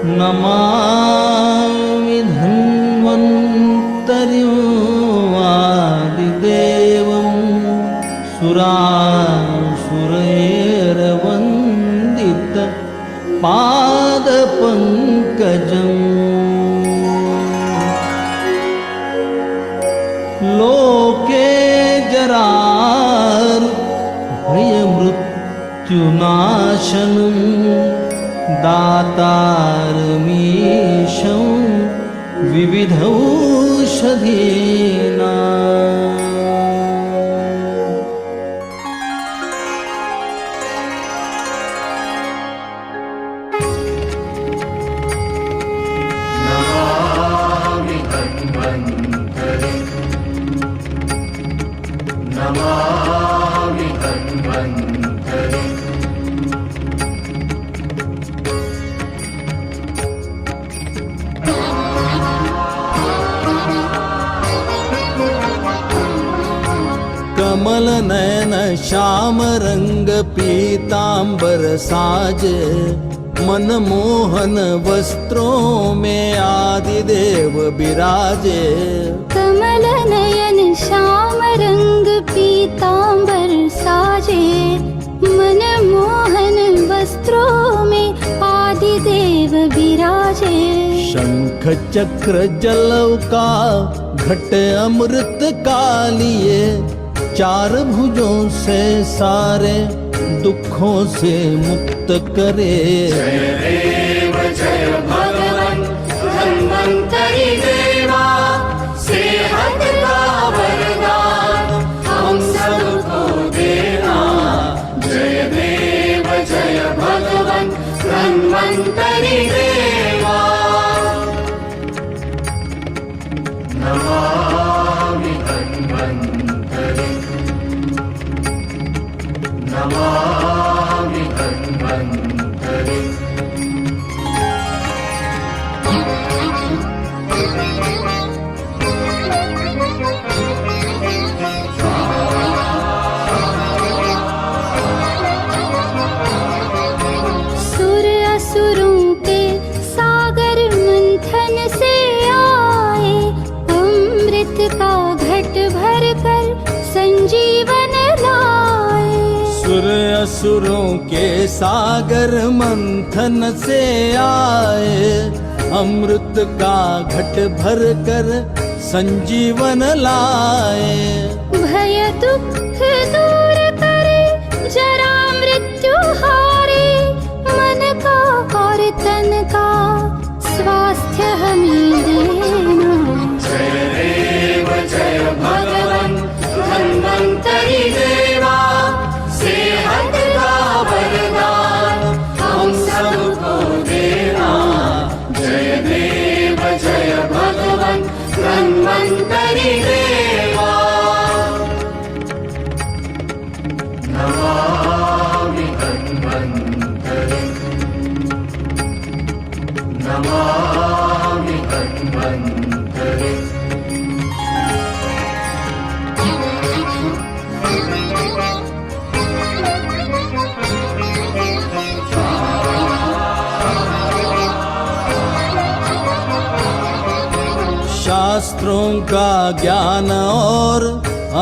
नमामि धन्वन्तरिमादिदेवं सुरासुरैर्वन्दित पादपङ्कजम् लोके जरार्भयमृत्युनाशनं दातारमीशं विविधौषधीनाम् नमामि धन्वन्तरिं नमामि धन्वन्तरिं कमल नयन श्याम रंग पीतांबर साजे मनमोहन वस्त्रों में आदिदेव विराजे। कमल नयन श्याम रंग पीतांबर साजे मनमोहन वस्त्रों में आदिदेव विराजे। शंख चक्र जलव का घट अमृत का लिए चार भुजों से सारे दुखों से मुक्त करे। जय देव जय भगवन् धन्वन्तरि देवा सेहत का वरदान हम सबको देना। जय देव जय भगवन् धन्वन्तरि देवा नमामि धन्वन्तरिं नमामि धन्वन्तरिं सुर असुरों के सागर मंथन से आए अमृत का घट भर कर संजीवन लाए। सुर असुरों के सागर मंथन से आए अमृत का घट भर कर संजीवन लाए। भय दुख दूर करे जरा मृत्यु हारे मन का और तन का स्वास्थ्य हमें देना। जय देव जय भगवन् धन्वन्तरि देवा सेहत का वरदान हम सबको देना। जय देव जय भगवन् धन्वन्तरि देवा नमामि धन्वन्तरिं नमामि धन्वन्तरिं शास्त्रों का ज्ञान और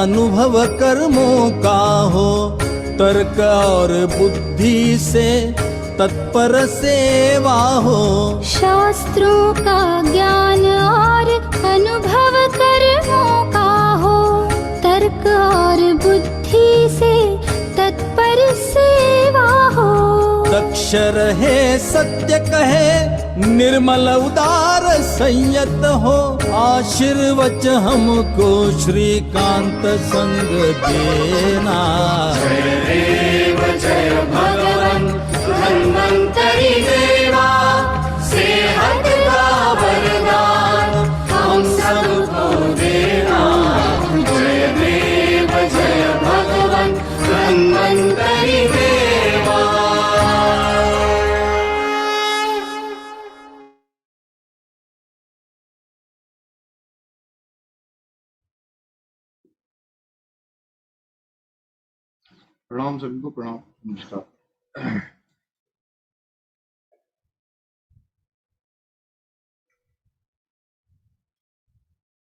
अनुभव कर्मों का हो तर्क और बुद्धि से तत्पर सेवा हो। शास्त्रों का ज्ञान और अनुभव कर्मों का हो तर्क और बुद्धि से तत्पर सेवा हो। दक्ष रहे सत्य कहे निर्मल उदार संयत हो आशीर्वच हमको श्रीकांत संग देना। जय देव जय भगवन् धन्वन्तरि देवा सेहत का वरदान हम सबको देना। जय देव जय भगवन् धन्वन्तरि देवा प्रणाम सभी को, प्रणाम, नमस्कार।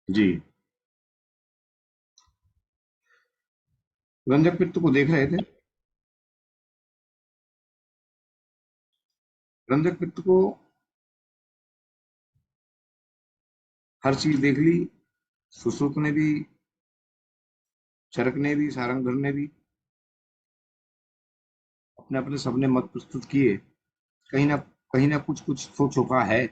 जी। रंजक पित्त को देख रहे थे। रंजक पित्त को हर चीज देख ली, सुश्रुत ने भी, चरक ने भी, सारंगधर ने भी, अपने अपने सबने मत प्रस्तुत किए। कहीं ना कुछ कुछ तो छुपा है।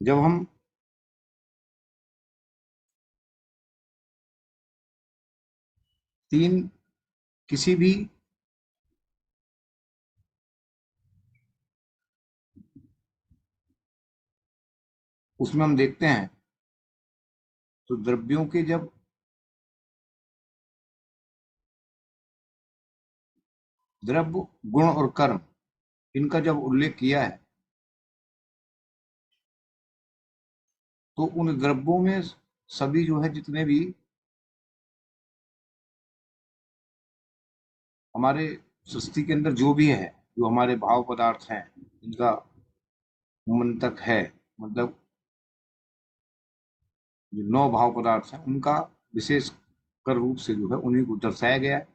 जब हम तीन किसी भी उसमें हम देखते हैं तो द्रव्यों के जब द्रव्य, गुण और कर्म, इनका जब उल्लेख किया है तो उन द्रव्यों में सभी जो है, जितने भी हमारे सृष्टि के अंदर जो भी है, जो हमारे भाव पदार्थ हैं, इनका मंतक है, मतलब जो 9 भाव पदार्थ हैं, उनका विशेष कर रूप से जो है उन्हीं को दर्शाया गया है।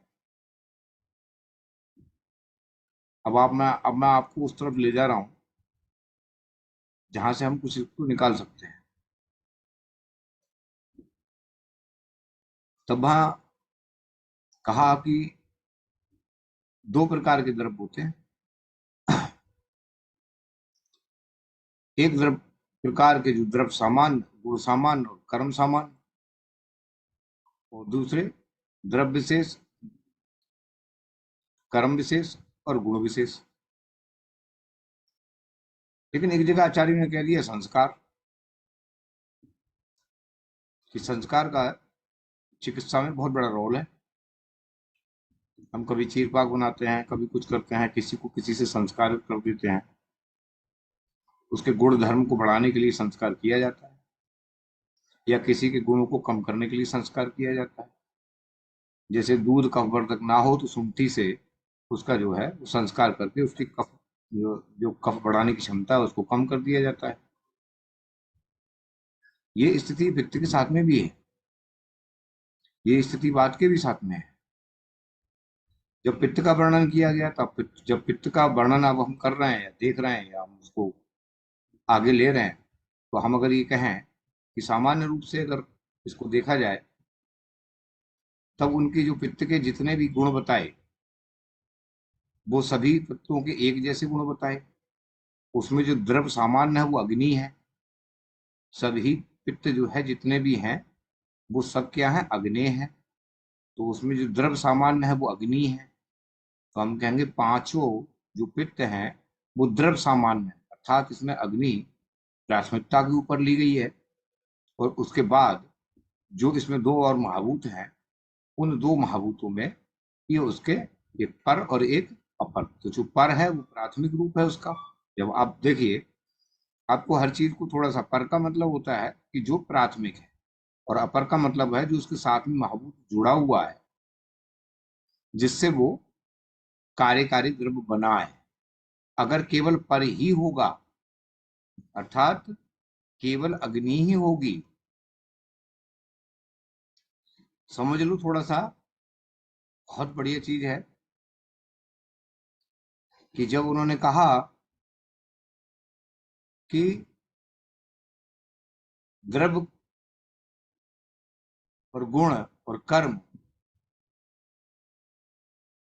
अब मैं आपको उस तरफ ले जा रहा हूं जहां से हम कुछ इसको निकाल सकते हैं। तब वहां कहा कि 2 प्रकार के द्रव्य होते हैं। एक द्रव्य प्रकार के जो द्रव्य सामान्य, गुण सामान्य और कर्म सामान्य, और दूसरे द्रव्य विशेष, कर्म विशेष और गुण विशेष। लेकिन एक जगह आचार्य ने कह दिया संस्कार, कि संस्कार का चिकित्सा में बहुत बड़ा रोल है। हम कभी चीरपाक बनाते हैं, कभी कुछ करते हैं, किसी को किसी से संस्कारित कर देते हैं, उसके गुण धर्म को बढ़ाने के लिए संस्कार किया जाता है, या किसी के गुणों को कम करने के लिए संस्कार किया जाता है। जैसे दूध कफवर्धक ना हो तो सुंठी से उसका जो है वो संस्कार करके उसकी कफ, जो कफ बढ़ाने की क्षमता है, उसको कम कर दिया जाता है। ये स्थिति व्यक्ति के साथ में भी है, ये स्थिति बात के भी साथ में है। जब पित्त का वर्णन किया गया, तब जब पित्त का वर्णन अब हम कर रहे हैं या देख रहे हैं या हम उसको आगे ले रहे हैं, तो हम अगर ये कहें कि सामान्य रूप से अगर इसको देखा जाए, तब उनके जो पित्त के जितने भी गुण बताए, वो सभी पित्तों के एक जैसे गुण बताए। उसमें जो द्रव्य सामान्य है वो अग्नि है। सभी पित्त जो है जितने भी हैं वो सब क्या है, अग्नि है। तो उसमें जो द्रव्य सामान्य है वो अग्नि है। तो हम कहेंगे पांचों जो पित्त हैं वो द्रव्य सामान्य है, अर्थात इसमें अग्नि प्राथमिकता के ऊपर ली गई है। और उसके बाद जो इसमें 2 और महाभूत हैं, उन 2 महाभूतों में ये उसके एक पर और एक अपर। तो जो पर है वो प्राथमिक रूप है उसका। जब आप देखिए, आपको हर चीज को थोड़ा सा, पर का मतलब होता है कि जो प्राथमिक है, और अपर का मतलब है जो उसके साथ में महाभूत जुड़ा हुआ है, जिससे वो कार्यकारी द्रव्य बना है। अगर केवल पर ही होगा, अर्थात केवल अग्नि ही होगी, समझ लो थोड़ा सा, बहुत बढ़िया चीज है कि जब उन्होंने कहा कि द्रव्य और गुण और कर्म,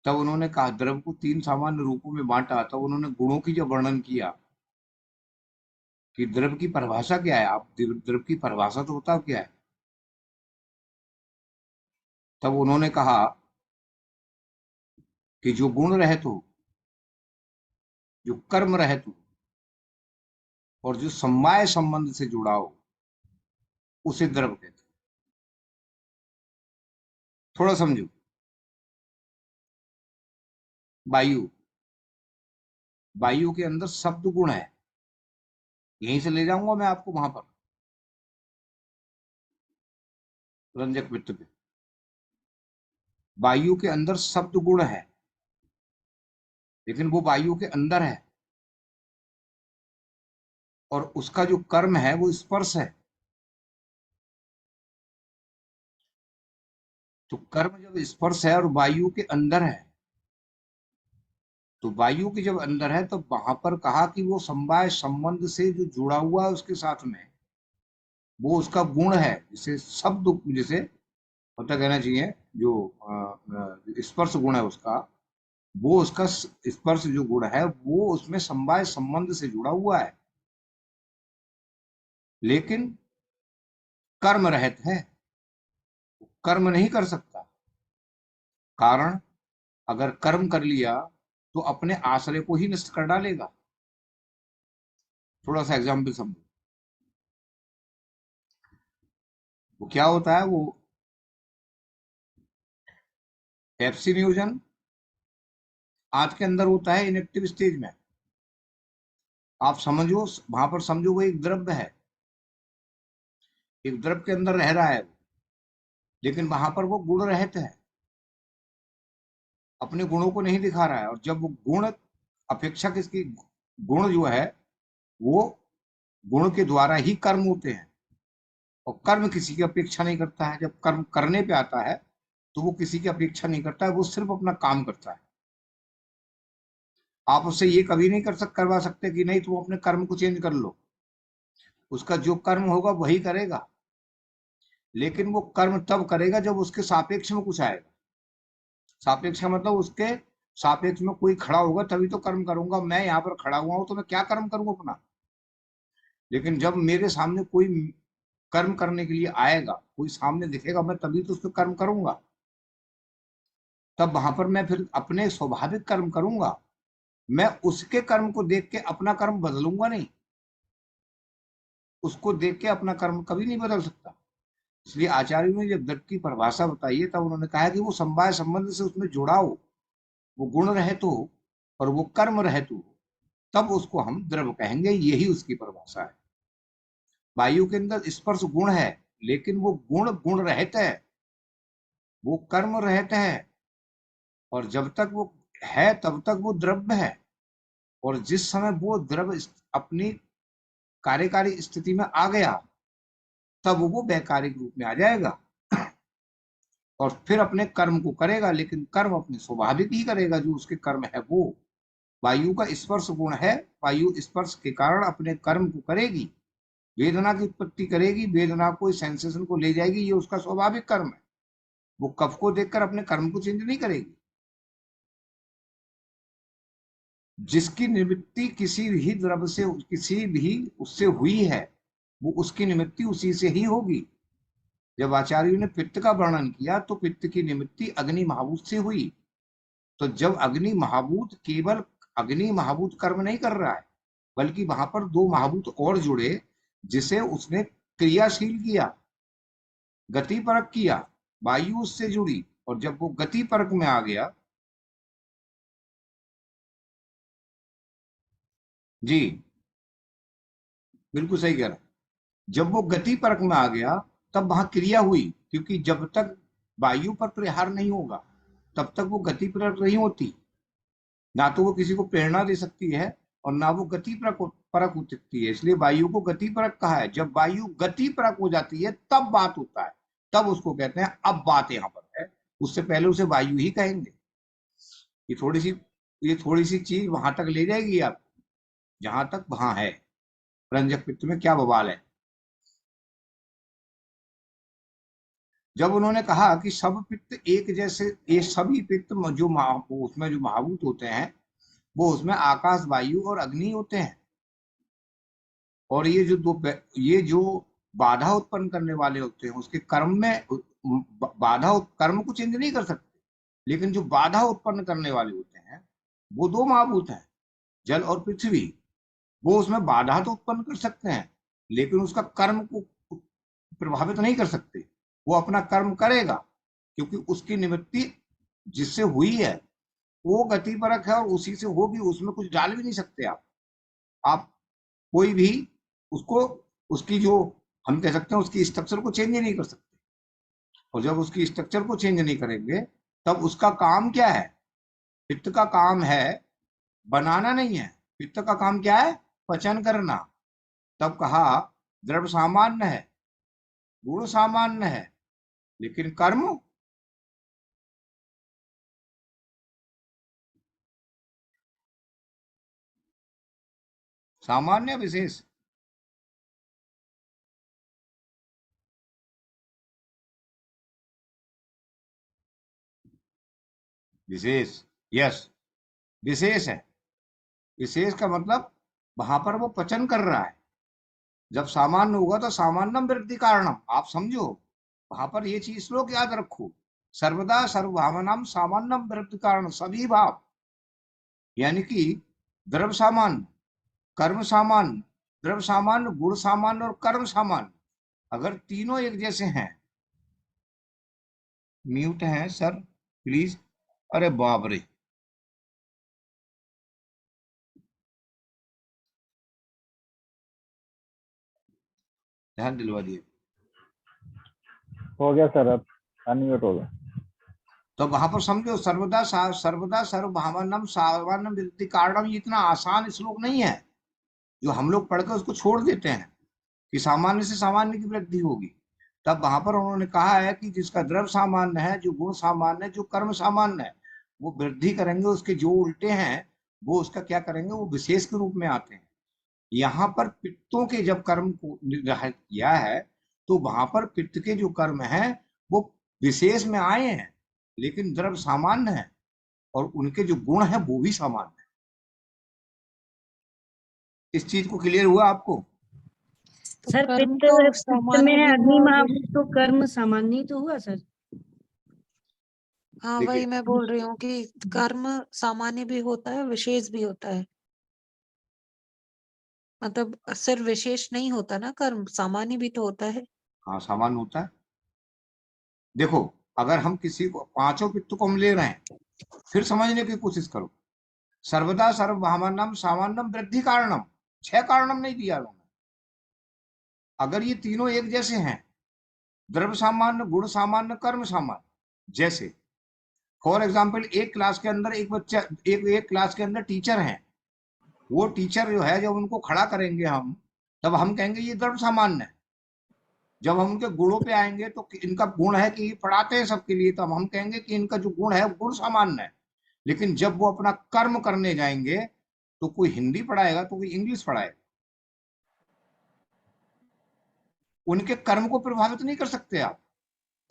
तब उन्होंने कहा द्रव्य को 3 सामान्य रूपों में बांटा। तब उन्होंने गुणों की जब वर्णन किया कि द्रव्य की परिभाषा क्या है, आप द्रव्य की परिभाषा तो बताओ क्या है। तब उन्होंने कहा कि जो गुण रहित हो, जो कर्म रहित हो, और जो समवाय संबंध से जुड़ा हो, उसे द्रव्य कहते हैं। थोड़ा समझो। वायु, वायु के अंदर शब्द गुण है, यहीं से ले जाऊंगा मैं आपको वहां पर, रंजक वृत्त पे। वायु के अंदर शब्द गुण है, लेकिन वो वायु के अंदर है। और उसका जो कर्म है वो स्पर्श है। तो कर्म जब स्पर्श है और वायु के अंदर है, तो वायु के जब अंदर है तो वहां पर कहा कि वो समवाय संबंध से जो जुड़ा हुआ है उसके साथ में, वो उसका गुण है। जिसे शब्द, जिसे पता कहना चाहिए, जो स्पर्श गुण है उसका, वो उसका स्पर्श जो गुण है वो उसमें समवाय संबंध से जुड़ा हुआ है, लेकिन कर्म रहित है, कर्म नहीं कर सकता। कारण, अगर कर्म कर लिया तो अपने आश्रय को ही नष्ट कर डालेगा। थोड़ा सा एग्जाम्पल समझो। वो क्या होता है, वो एफसी नियोजन आज के अंदर होता है इनएक्टिव स्टेज में। आप समझो, वहां पर समझो वो एक द्रव्य है, एक द्रव्य के अंदर रह रहा है वो, लेकिन वहां पर वो गुण रहित है, अपने गुणों को नहीं दिखा रहा है। और जब वो गुण अपेक्षा किसकी, गुण जो है वो गुण के द्वारा ही कर्म होते हैं, और कर्म किसी की अपेक्षा नहीं करता है। जब कर्म करने पे आता है तो वो किसी की अपेक्षा नहीं करता है, वो सिर्फ अपना काम करता है। आप उससे ये कभी नहीं करवा सकते कि नहीं तुम अपने कर्म को चेंज कर लो। उसका जो कर्म होगा वही करेगा, लेकिन वो कर्म तब करेगा जब उसके सापेक्ष में कुछ आएगा। सापेक्ष का मतलब उसके सापेक्ष में कोई खड़ा होगा तभी तो कर्म करूंगा। मैं यहाँ पर खड़ा हुआ हूं तो मैं क्या कर्म करूंगा अपना? लेकिन जब मेरे सामने कोई कर्म करने के लिए आएगा, कोई सामने दिखेगा, मैं तभी तो उस पर कर्म करूंगा। तब वहां पर मैं फिर अपने स्वाभाविक कर्म करूंगा। मैं उसके कर्म को देख के अपना कर्म बदलूंगा नहीं, उसको देख के अपना कर्म कभी नहीं बदल सकता। इसलिए आचार्यों ने जब दृढ़ की परिभाषा बताई है तब उन्होंने कहा कि वो समवाय संबंध से उसमें जुड़ा हो, वो गुण रहित हो और वो कर्म रहित हो, तब उसको हम द्रव्य कहेंगे। यही उसकी परिभाषा है। वायु के अंदर स्पर्श गुण है, लेकिन वो गुण गुण रहित है, वो कर्म रहित है, और जब तक वो है तब तक वो द्रव्य है। और जिस समय वो द्रव्य अपनी कार्यकारी स्थिति में आ गया तब वो वैकारिक रूप में आ जाएगा और फिर अपने कर्म को करेगा, लेकिन कर्म अपने स्वाभाविक ही करेगा। जो उसके कर्म है वो वायु का स्पर्श गुण है। वायु स्पर्श के कारण अपने कर्म को करेगी, वेदना की उत्पत्ति करेगी, वेदना को, सेंसेशन को ले जाएगी, ये उसका स्वाभाविक कर्म है। वो कफ को देखकर अपने कर्म को चेंज नहीं करेगी। जिसकी निवृत्ति किसी भी द्रव्य से, किसी भी उससे हुई है, वो उसकी निवृत्ति उसी से ही होगी। जब आचार्यों ने पित्त का वर्णन किया तो पित्त की निवृत्ति अग्नि महाभूत से हुई। तो जब अग्नि महाभूत, केवल अग्नि महाभूत कर्म नहीं कर रहा है, बल्कि वहां पर दो महाभूत और जुड़े, जिसे उसने क्रियाशील किया, गति परक किया, वायु उससे जुड़ी। और जब वो गति परक में आ गया, जी बिल्कुल सही कह रहा है, जब वो गति परक में आ गया तब वहां क्रिया हुई। क्योंकि जब तक वायु पर प्रहार नहीं होगा तब तक वो गति परक नहीं होती। ना तो वो किसी को प्रेरणा दे सकती है और ना वो गति परक हो सकती है। इसलिए वायु को गति परक कहा है। जब वायु गति परक हो जाती है तब बात होता है, तब उसको कहते हैं अब बात यहाँ पर है। उससे पहले उसे वायु ही कहेंगे। ये थोड़ी सी चीज वहां तक ले जाएगी आप, जहां तक वहां है रंजक पित्त में क्या बवाल है। जब उन्होंने कहा कि सब पित्त एक जैसे, ये सभी पित्त जो उसमें जो महाभूत होते हैं वो उसमें आकाश, वायु और अग्नि होते हैं। और ये जो बाधा उत्पन्न करने वाले होते हैं उसके कर्म में बाधा, कर्म को चेंज नहीं कर सकते, लेकिन जो बाधा उत्पन्न करने वाले होते हैं वो दो महाभूत हैं, जल और पृथ्वी। वो उसमें बाधा तो उत्पन्न कर सकते हैं, लेकिन उसका कर्म को प्रभावित नहीं कर सकते। वो अपना कर्म करेगा क्योंकि उसकी निवृत्ति जिससे हुई है वो गति परक है और उसी से होगी, उसमें कुछ डाल भी नहीं सकते आप कोई भी उसको, उसकी जो हम कह सकते हैं उसकी स्ट्रक्चर को चेंज नहीं कर सकते। और जब उसकी स्ट्रक्चर को चेंज नहीं करेंगे तब उसका काम क्या है? पित्त का काम है बनाना नहीं है, पित्त का काम क्या है? पचन करना। तब कहा द्रव्य सामान्य है, गुण सामान्य है, लेकिन कर्म सामान्य विशेष। विशेष, यस, विशेष है। विशेष का मतलब वहां पर वो पचन कर रहा है। जब सामान्य होगा तो सामान्यम वृद्धि कारणम, आप समझो वहां पर ये चीज श्लोक याद रखो, सर्वदा सर्वभावनाम सामान्यम वृद्धि कारण, सभी भाव, यानी कि द्रव्य सामान्य, कर्म सामान्य, द्रव्य सामान्य, गुण सामान्य और कर्म सामान्य, अगर तीनों एक जैसे हैं। म्यूट हैं सर प्लीज, अरे बाप रे, ध्यान दिलवा दिए। हो गया सर, अब अनम्यूट हो गया। तो वहां पर समझो सर्वदा सर्वदा सर्वभावनम सामान्यम वृद्धि कारणम, ये इतना आसान श्लोक नहीं है जो हम लोग पढ़कर उसको छोड़ देते हैं कि सामान्य से सामान्य की वृद्धि होगी। तब वहां पर उन्होंने कहा है कि जिसका द्रव्य सामान्य है, जो गुण सामान्य है, जो कर्म सामान्य है, वो वृद्धि करेंगे, उसके जो उल्टे हैं वो उसका क्या करेंगे, वो विशेष के रूप में आते हैं। यहाँ पर पित्तों के जब कर्म को निर्धारित किया है तो वहां पर पित्त के जो कर्म हैं वो विशेष में आए हैं, लेकिन द्रव्य सामान्य है और उनके जो गुण है वो भी सामान्य है। इस चीज को क्लियर हुआ आपको? सर कर्म पित्त तो पित्त सामान्य में है भी अग्नि हुआ, महाभूत, तो कर्म सामान्य ही तो हुआ सर। हाँ देखिए, वही मैं बोल रही हूँ कि कर्म सामान्य भी होता है, विशेष भी होता है। मतलब सिर्फ विशेष नहीं होता ना, कर्म सामान्य भी तो होता है। हाँ सामान्य होता है। देखो, अगर हम किसी को पांचों पित्त को हम ले रहे हैं, फिर समझने की कोशिश करो। सर्वदा सर्वभावनम सामान्यम वृद्धि कारणम, 6 कारणम नहीं दिया उन्होंने। अगर ये तीनों एक जैसे हैं, द्रव्य सामान्य, गुण सामान्य, कर्म सामान्य, जैसे फॉर एग्जाम्पल एक क्लास के अंदर एक बच्चा, एक क्लास के अंदर टीचर हैं, वो टीचर जो है जब उनको खड़ा करेंगे हम, तब हम कहेंगे ये द्रव्य सामान्य है। जब हम उनके गुणों पे आएंगे तो इनका गुण है कि ये पढ़ाते हैं सबके लिए, तब हम कहेंगे कि इनका जो गुण है गुण सामान्य है। लेकिन जब वो अपना कर्म करने जाएंगे तो कोई हिंदी पढ़ाएगा तो कोई इंग्लिश पढ़ाएगा, उनके कर्म को प्रभावित नहीं कर सकते आप।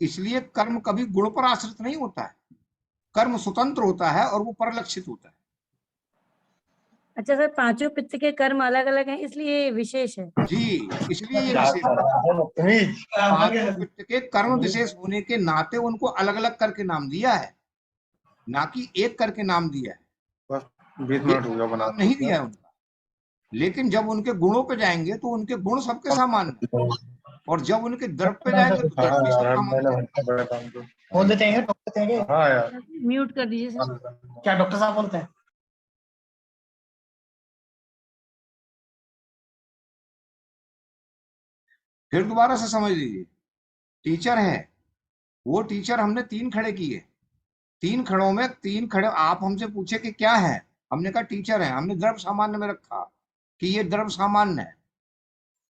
इसलिए कर्म कभी गुण पर आश्रित नहीं होता है, कर्म स्वतंत्र होता है और वो परलक्षित होता है। अच्छा सर, पांचों पित्त के कर्म अलग अलग हैं, इसलिए ये विशेष है। जी, इसलिए ये विशेष है। पांचों पित्त के कर्म विशेष होने के नाते उनको अलग अलग करके नाम दिया है, ना कि एक करके नाम दिया है। 20 मिनट हो गया बना नहीं दिया है उनका। लेकिन जब उनके गुणों पे जाएंगे तो उनके गुण सबके सामान्य हैं, और जब उनके द्रव्य पे जाएंगे तो द्रव्य भी सब सामान्य है। बोल देते हैं, डॉक्टर देते हैं। हाँ यार, म्यूट कर दीजिए सर। क्या डॉक्टर साहब बोलते हैं? फिर दोबारा से समझ लीजिए, टीचर है, वो टीचर हमने 3 खड़े किए, 3 खड़ों में 3 खड़े, आप हमसे पूछे कि क्या है, हमने कहा टीचर है, हमने द्रव्य सामान्य में रखा कि ये द्रव्य सामान्य है।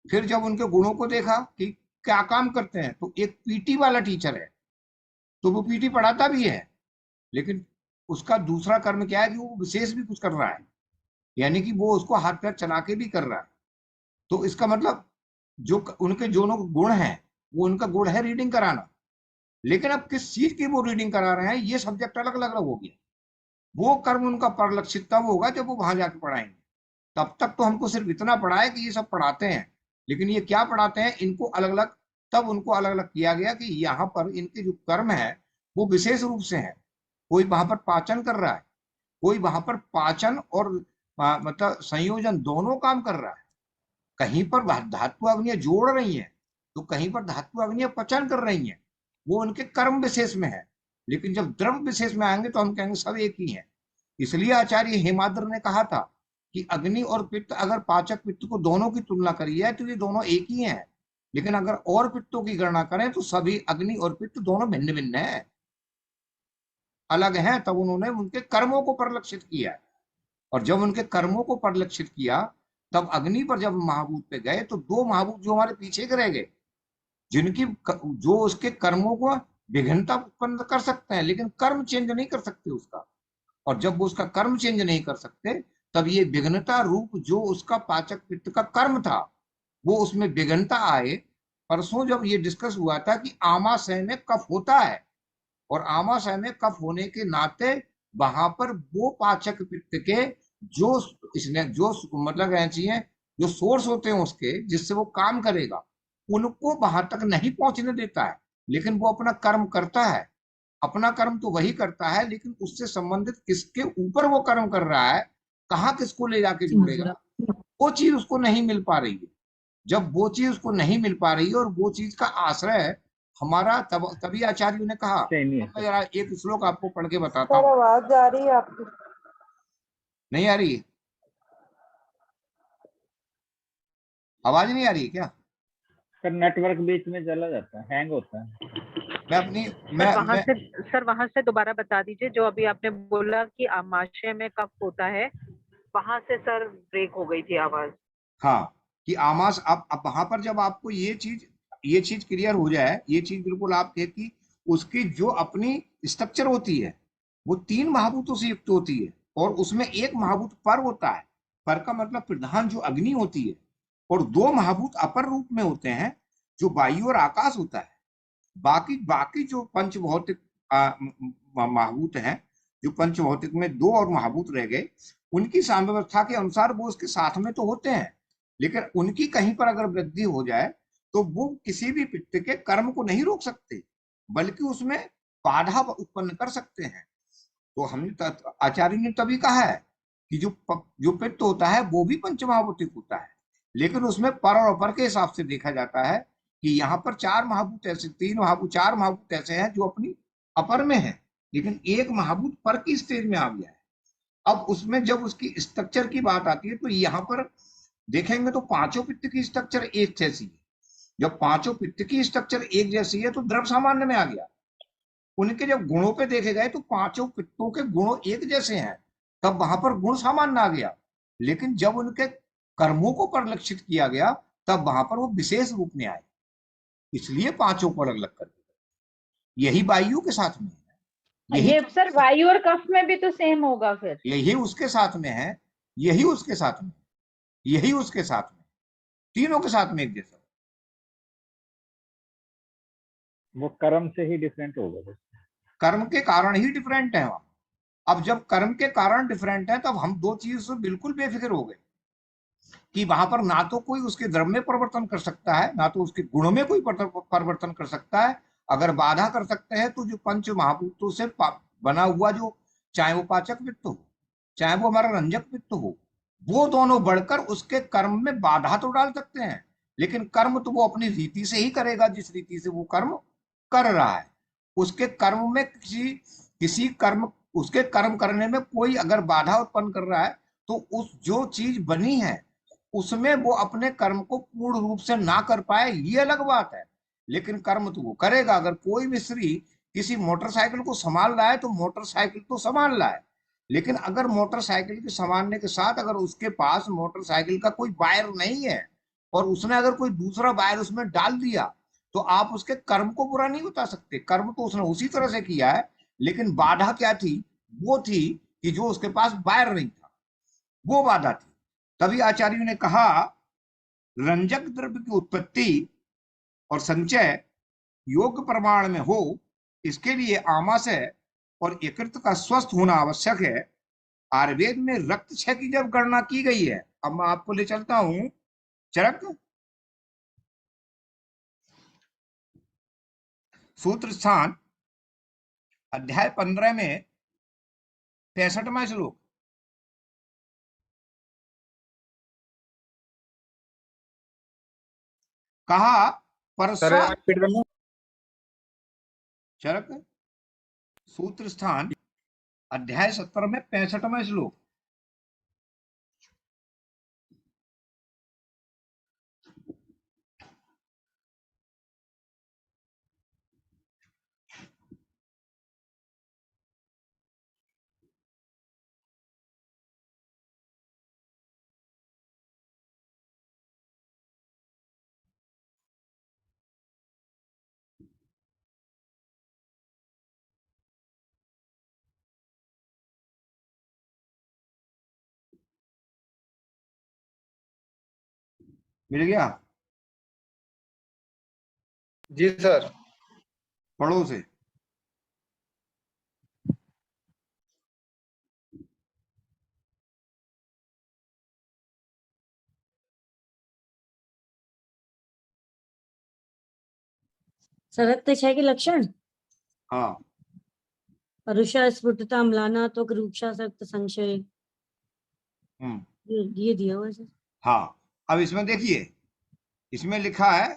फिर जब उनके गुणों को देखा कि क्या काम करते हैं, तो एक पीटी वाला टीचर है, तो वो पीटी पढ़ाता भी है, लेकिन उसका दूसरा कर्म क्या है कि वो विशेष भी कुछ कर रहा है, यानी कि वो उसको हाथ पैर चला के भी कर रहा है। तो इसका मतलब जो उनके दोनों गुण हैं, वो उनका गुण है रीडिंग कराना, लेकिन अब किस चीज की वो रीडिंग करा रहे हैं ये सब्जेक्ट अलग अलग हो गया। वो कर्म उनका परलक्षित तब होगा जब वो वहां जाके पढ़ाएंगे। तब तक तो हमको सिर्फ इतना पढ़ा है कि ये सब पढ़ाते हैं, लेकिन ये क्या पढ़ाते हैं इनको अलग अलग, तब उनको अलग अलग किया गया कि यहाँ पर इनके जो कर्म है वो विशेष रूप से है। कोई वहां पर पाचन कर रहा है, कोई वहां पर पाचन और मतलब संयोजन दोनों काम कर रहा है। कहीं पर धातु अग्नियां जोड़ रही हैं, तो कहीं पर धातु अग्नियां पचन कर रही हैं, वो उनके कर्म विशेष में है। लेकिन जब द्रव्य विशेष में आएंगे तो हम कहेंगे सब एक ही है। इसलिए आचार्य हेमाद्र ने कहा था कि अग्नि और पित्त, अगर पाचक पित्त को दोनों की तुलना करी है तो ये दोनों एक ही हैं, लेकिन अगर और पित्तों की गणना करें तो सभी अग्नि और पित्त दोनों भिन्न भिन्न है, अलग हैं। तब उन्होंने उनके कर्मों को परिलक्षित किया, और जब उनके कर्मों को परिलक्षित किया तब अग्नि पर जब महाभूत पे गए तो दो महाभूत जो हमारे पीछे के रह गए, जिनकी जो उसके कर्मों को विघ्नता उत्पन्न कर सकते हैं, लेकिन कर्म चेंज नहीं कर सकते उसका। और जब वो उसका कर्म चेंज नहीं कर सकते, तब ये विघ्नता रूप जो उसका पाचक पित्त का कर्म था, वो उसमें विघ्नता आए। परसों जब ये डिस्कस हुआ था कि आमाशय में कफ होता है, और आमाशय में कफ होने के नाते वहां पर वो पाचक पित्त के जो इसने जो मतलब कहना चाहिए जो सोर्स होते हैं उसके, जिससे वो काम करेगा, उनको वहां तक नहीं पहुंचने देता है। लेकिन वो अपना कर्म करता है। अपना कर्म तो वही करता है, लेकिन उससे संबंधित किसके ऊपर वो कर्म कर रहा है, कहाँ किसको ले जाके जोड़ेगा, वो चीज उसको नहीं मिल पा रही है। जब वो चीज उसको नहीं मिल पा रही है और वो चीज का आश्रय हमारा, तभी आचार्यों ने कहा। मैं जरा एक श्लोक आपको पढ़ के बताता हूँ। आवाज आ रही है आपकी? नहीं आ रही है? आवाज नहीं आ रही है क्या? सर नेटवर्क बीच में चला जाता है, हैंग होता है। मैं अपनी सर वहां से दोबारा बता दीजिए, जो अभी आपने बोला कि आमाशय में कफ होता है, वहां से सर ब्रेक हो गई थी आवाज। हाँ, कि आमाश अब वहां पर जब आपको ये चीज क्लियर हो जाए, ये चीज बिल्कुल आप थे कि उसकी जो अपनी स्ट्रक्चर होती है वो तीन महाभूतों से युक्त होती है, और उसमें एक महाभूत पर होता है। पर का मतलब प्रधान जो अग्नि होती है, और दो महाभूत अपर रूप में होते हैं जो वायु और आकाश होता है। बाकी बाकी जो पंच भौतिक महाभूत हैं, जो पंच भौतिक में दो और महाभूत रह गए, उनकी साम्यवस्था के अनुसार वो उसके साथ में तो होते हैं, लेकिन उनकी कहीं पर अगर वृद्धि हो जाए तो वो किसी भी पित्त के कर्म को नहीं रोक सकते, बल्कि उसमें बाधा उत्पन्न कर सकते हैं। तो हमने आचार्य ने तभी कहा है कि जो पित्त होता है वो भी पंचमहाभूतिक होता है, लेकिन उसमें पर और अपर के हिसाब से देखा जाता है कि यहाँ पर चार महाभूत ऐसे, चार महाभूत ऐसे हैं जो अपनी अपर में है, लेकिन एक महाभूत पर की स्टेज में आ गया है। अब उसमें जब उसकी स्ट्रक्चर की बात आती है तो यहाँ पर देखेंगे तो पांचों पित्त की स्ट्रक्चर एक जैसी है। जब पांचों पित्त की स्ट्रक्चर एक जैसी है तो द्रव सामान्य में आ गया। उनके जब गुणों पे देखे गए तो पांचों पित्तों के गुण एक जैसे हैं, तब वहां पर गुण सामान्य आ गया। लेकिन जब उनके कर्मों को परिलक्षित किया गया, तब वहां पर वो विशेष रूप में आए, इसलिए पांचों को अलग अलग कर दिया। यही वायु के साथ में है, ये सर वायु और कफ में भी तो सेम होगा फिर। यही उसके साथ में है, यही उसके साथ में, यही उसके साथ में, तीनों के साथ में एक जैसा। वो कर्म से ही डिफरेंट होगा, कर्म के कारण ही डिफरेंट है वहां। अब जब कर्म के कारण डिफरेंट है, तब हम दो चीज से बिल्कुल बेफिक्र हो गए कि वहां पर ना तो कोई उसके धर्म में परिवर्तन कर सकता है, ना तो उसके गुणों में कोई परिवर्तन कर सकता है। अगर बाधा कर सकते हैं तो जो पंच महाभूतों से बना हुआ, जो चाहे वो पाचक वित्त हो, चाहे वो हमारा रंजक वित्त हो, वो दोनों बढ़कर उसके कर्म में बाधा तो डाल सकते हैं, लेकिन कर्म तो वो अपनी रीति से ही करेगा, जिस रीति से वो कर्म कर रहा है। उसके कर्म में किसी कर्म, उसके कर्म करने में कोई अगर बाधा उत्पन्न कर रहा है, तो उस जो चीज बनी है उसमें वो अपने कर्म को पूर्ण रूप से ना कर पाए, ये अलग बात है, लेकिन कर्म तो वो करेगा। अगर कोई मिस्त्री किसी मोटरसाइकिल को संभाल रहा है तो मोटरसाइकिल तो संभाल रहा है, लेकिन अगर मोटरसाइकिल के संभालने के साथ अगर उसके पास मोटरसाइकिल का कोई वायर नहीं है और उसने अगर कोई दूसरा वायर उसमें डाल दिया, तो आप उसके कर्म को बुरा नहीं बता सकते। कर्म तो उसने उसी तरह से किया है, लेकिन बाधा क्या थी? वो थी कि जो उसके पास वायर नहीं था, वो बाधा थी। तभी आचार्यों ने कहा रंजक द्रव्य की उत्पत्ति और संचय योग प्रमाण में हो, इसके लिए आमाशय और यकृत का स्वस्थ होना आवश्यक है। आयुर्वेद में रक्त क्षय की जब गणना की गई है, अब मैं आपको ले चलता हूं चरक सूत्र स्थान अध्याय 15 में 65वां श्लोक। कहा चरक सूत्र स्थान अध्याय 17 में 65वां श्लोक। मिल गया? जी सर। पढ़ो से। सर रक्त क्षय के लक्षण, हाँ परुषा, स्फुटता, अम्लाना, त्वक रूक्षा, रक्त संशय, ये दिया हुआ है सर। हाँ, अब इसमें देखिए, इसमें लिखा है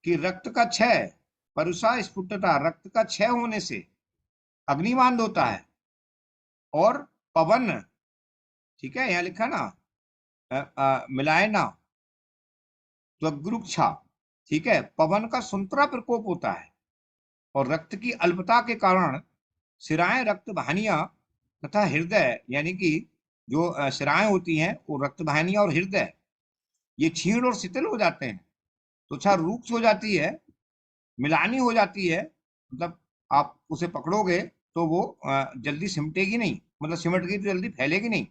कि रक्त का क्षय, परुषा, स्फुटता, रक्त का क्षय होने से अग्निमांद होता है, और पवन, ठीक है, यहाँ लिखा ना, मिलायना, त्वग्रुक्षा, ठीक है, पवन का सुंतरा प्रकोप होता है, और रक्त की अल्पता के कारण शिराएं, रक्त वाहिनियां तथा हृदय, यानी कि जो शिराएं होती हैं वो रक्त वाहिनियां और हृदय, ये क्षीण और शिथिल हो जाते हैं, त्वचा रूक्ष हो जाती है, मिलानी हो जाती है, मतलब आप उसे पकड़ोगे तो वो जल्दी सिमटेगी नहीं, मतलब सिमट गई तो जल्दी फैलेगी नहीं,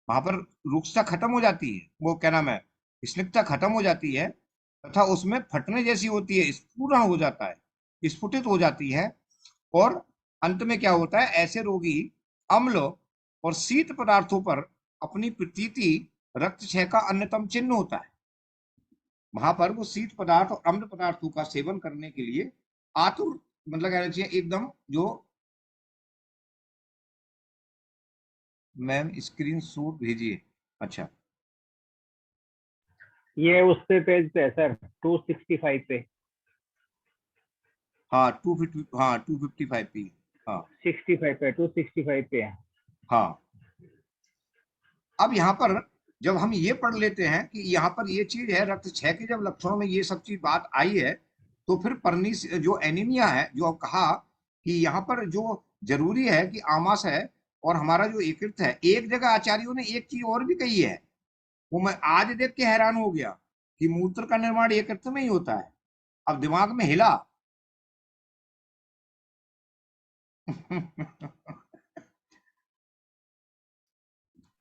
वहां पर रूक्षता खत्म हो जाती है, वो क्या नाम है, स्निग्धता खत्म हो जाती है, तथा उसमें फटने जैसी होती है, स्फुरण हो जाता है, स्फुटित हो जाती है, और अंत में क्या होता है, ऐसे रोगी अम्ल और शीत पदार्थों पर अपनी प्रतीति रक्तक्षय का अन्यतम चिन्ह होता है। वहां पर वो शीत पदार्थ और अम्ल पदार्थों का सेवन करने के लिए आतुर, मतलब कहना चाहिए एकदम, जो मैम स्क्रीन शॉट भेजिए। अच्छा, ये उस पे पेज पे है सर, 265 पे। हाँ 250, हाँ 255 पी, हाँ 65 पे, 265 पे है। हाँ। अब यहाँ पर जब हम ये पढ़ लेते हैं कि यहाँ पर ये चीज है, रक्त क्षय के जब लक्षणों में ये सब चीज बात आई है, तो फिर परनीस जो एनीमिया है, जो कहा कि यहाँ पर जो जरूरी है कि आमाश है और हमारा जो यकृत है, एक जगह आचार्यों ने एक चीज और भी कही है, वो मैं आज देख के हैरान हो गया कि मूत्र का निर्माण यकृत में ही होता है। अब दिमाग में हिला।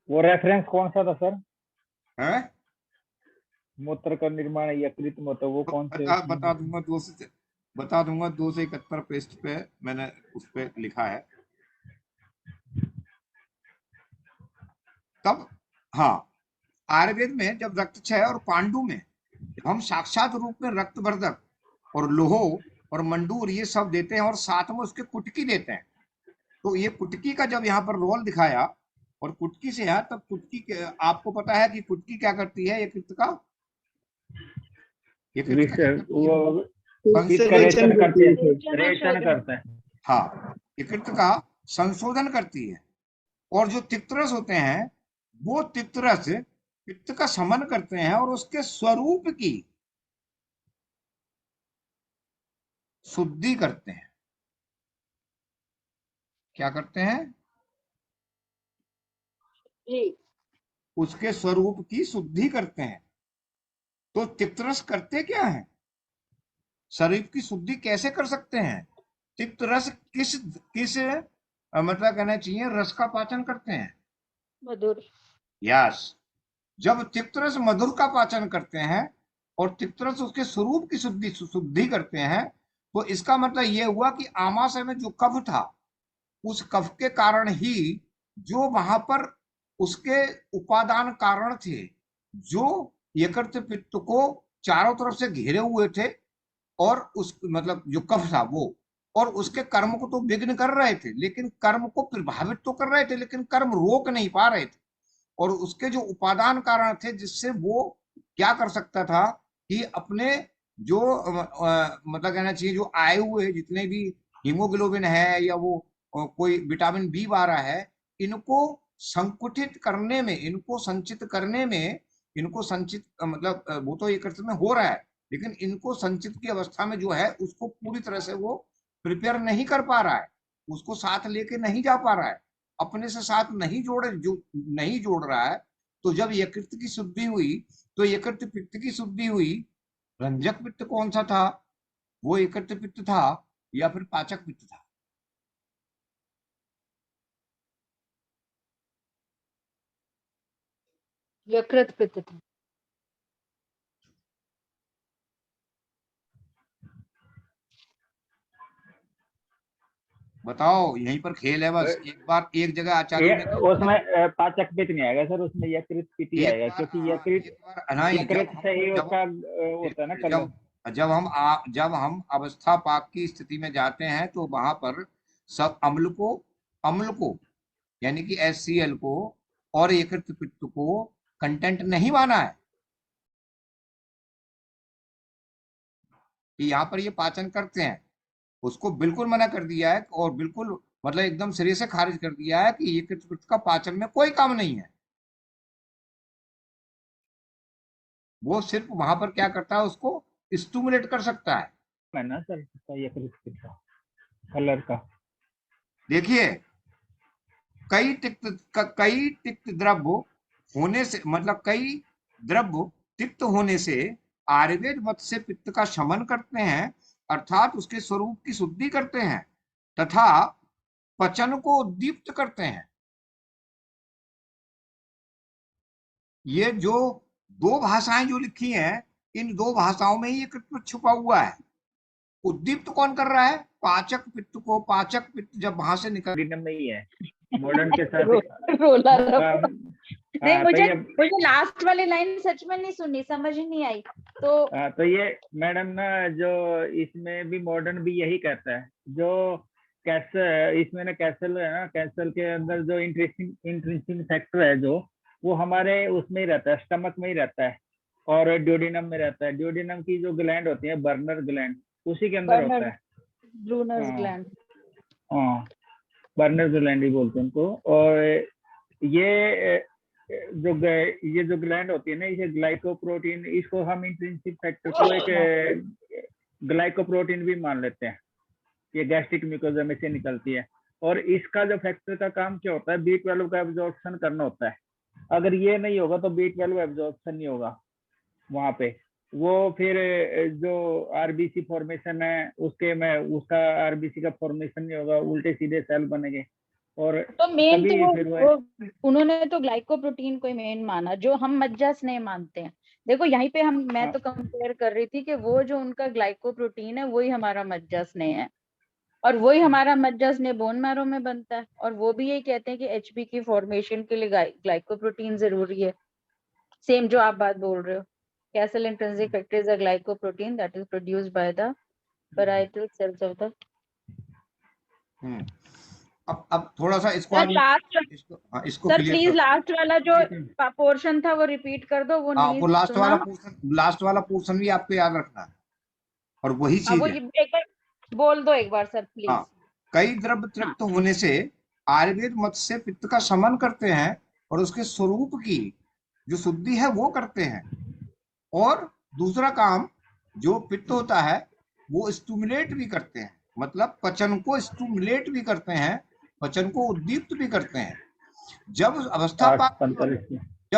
वो रेफरेंस कौन सा था सर? है? मूत्र का निर्माण यकृत में, तो वो कौन से? बता दूंगा, 271 पेस्ट पे मैंने उस पे लिखा है तब। हाँ, आयुर्वेद में जब रक्तक्षय और पांडु में जब हम साक्षात रूप में रक्तवर्धक और लोहो और मंडूर ये सब देते हैं, और साथ में उसके कुटकी देते हैं, तो ये कुटकी का जब यहाँ पर रोल दिखाया, और कुटकी से है, तब आपको पता है कि कुटकी क्या करती है यकृत का? यकृत का क्या करती है? इसका रेचन करते हैं, रेचन करते हैं। हाँ, यकृत का संशोधन करती है, और जो तिक्तरस होते हैं वो तिक्तरस पित्त का शमन करते हैं और उसके स्वरूप की शुद्धि करते हैं। क्या करते हैं? जी। उसके स्वरूप की शुद्धि करते हैं। तो तिक्तरस करते क्या है? शरीर की शुद्धि कैसे कर सकते हैं? तिक्तरस किस किस मतलब कहना चाहिए रस का पाचन करते हैं? मधुर। यस, जब तिक्तरस मधुर का पाचन करते हैं और तिक्तरस उसके स्वरूप की शुद्धि करते हैं, तो इसका मतलब यह हुआ कि आमाशय में जो कफ था, उस कफ के कारण ही जो वहां पर उसके उपादान कारण थे, जो यकृत पित्त को चारों तरफ से घेरे हुए थे, और उस मतलब जो कफ था वो, और उसके कर्म को तो विघ्न कर रहे थे, लेकिन कर्म को प्रभावित तो कर रहे थे, लेकिन कर्म रोक नहीं पा रहे थे। और उसके जो उपादान कारण थे जिससे वो क्या कर सकता था कि अपने जो मतलब कहना चाहिए जो आए हुए जितने भी हीमोग्लोबिन है या वो कोई विटामिन बी 12 है, इनको संकुचित करने में, इनको संचित करने में, इनको संचित मतलब वो तो एक अर्थ में हो रहा है, लेकिन इनको संचित की अवस्था में जो है उसको पूरी तरह से वो प्रिपेयर नहीं कर पा रहा है, उसको साथ लेके नहीं जा पा रहा है, अपने से साथ नहीं जोड़ रहा है। तो जब यकृत की शुद्धि हुई, तो यकृत पित्त की शुद्धि हुई। रंजक पित्त कौन सा था? वो यकृत पित्त था या फिर पाचक पित्त था? यकृत पित्त था। बताओ, यहीं पर खेल है बस। एक बार एक जगह आचार्य ने उसमें पाचक पित्त नहीं आएगा सर, उसमें यकृत पित्त ही आएगा, क्योंकि यकृत से ही उसका होता है ना कलर। जब हम अवस्था पाक की स्थिति में जाते हैं तो वहां पर सब अम्ल को यानी कि HCl को और यकृत पित्त को कंटेंट नहीं माना है कि यहाँ पर ये पाचन करते हैं, उसको बिल्कुल मना कर दिया है और बिल्कुल मतलब एकदम सिरे से खारिज कर दिया है कि यकृत पित्त का पाचन में कोई काम नहीं है। वो सिर्फ वहां पर क्या करता है, उसको स्टिमुलेट कर सकता है ना सर, यकृत पित्त का कलर का। देखिए, कई तिक्त द्रव्य होने से, मतलब कई द्रव्य तिक्त होने से आयुर्वेद मत से पित्त का शमन करते हैं, अर्थात उसके स्वरूप की शुद्धि करते हैं तथा पचन को उद्दीप्त करते हैं। ये जो दो भाषाएं जो लिखी हैं, इन दो भाषाओं में ही ये कृत्य छुपा हुआ है। उद्दीप्त कौन कर रहा है? पाचक पित्त को। पाचक पित्त जब वहां से निकल में ही है मॉडर्न के साथ नहीं, मुझे लास्ट वाली लाइन सच में नहीं सुनी, समझ ही नहीं आई। तो ये मैडम ना, जो इसमें भी मॉडर्न भी यही कहता है, जो कैसल इसमें ना, कैसल है ना, कैसल के अंदर जो इंट्रिंसिक फैक्टर है जो, वो हमारे उसमें ही रहता है, स्टमक में ही रहता है और ड्यूडेनम में रहता है। ड्यूडेनम की जो ग्लैंड होती है, बर्नर ग्लैंड, उसी के अंदर होता है। ब्रूनर्स ग्लैंड, हाँ, बर्नर ग्लैंड ही बोलते हैं उनको। और ये जो ग्लैंड होती है ना, इसे ग्लाइकोप्रोटीन, इसको हम इंट्रिंसिक फैक्टर को एक ग्लाइकोप्रोटीन भी मान लेते हैं। ये गैस्ट्रिक म्यूकोजा में से निकलती है और इसका जो फैक्टर का काम क्या होता है, B12 का एब्जॉर्प्शन करना होता है। अगर ये नहीं होगा तो B12 एब्जॉर्प्शन नहीं होगा वहां पे। वो फिर जो RBC फॉर्मेशन है उसका RBC का फॉर्मेशन नहीं होगा, उल्टे सीधे सेल बनेंगे। और तो मेन तो उन्होंने तो ग्लाइकोप्रोटीन को मेन माना, जो हम मज्जा स्नेह मानते हैं। देखो यहीं पे मैं तो कंपेयर कर रही थी कि वो जो उनका ग्लाइकोप्रोटीन है वही हमारा मज्जा स्नेह है, और वही हमारा मज्जा स्नेह बोन मैरो में बनता है। और वो भी यही कहते हैं कि HB की फॉर्मेशन के लिए ग्लाइकोप्रोटीन जरूरी है। सेम जो आप बात बोल रहे हो, Castle intrinsic factor is a glycoprotein that is produced by the parietal cells of the। अब थोड़ा सा इसको सर प्लीज लास्ट वाला जो पोर्शन था वो रिपीट कर दो। वो लास्ट वाला पोर्शन भी आपको याद रखना है और वही चीज है। एक बार बोल दो एक बार सर प्लीज। कई द्रव्य तृप्त होने से आयुर्वेद मत से पित्त का शमन करते हैं और उसके स्वरूप की जो शुद्धि है वो करते हैं। और दूसरा काम जो पित्त होता है वो स्टिमुलेट भी करते हैं, मतलब पचन को स्टिमुलेट भी करते हैं, पचन को उद्दीप्त भी करते हैं। जब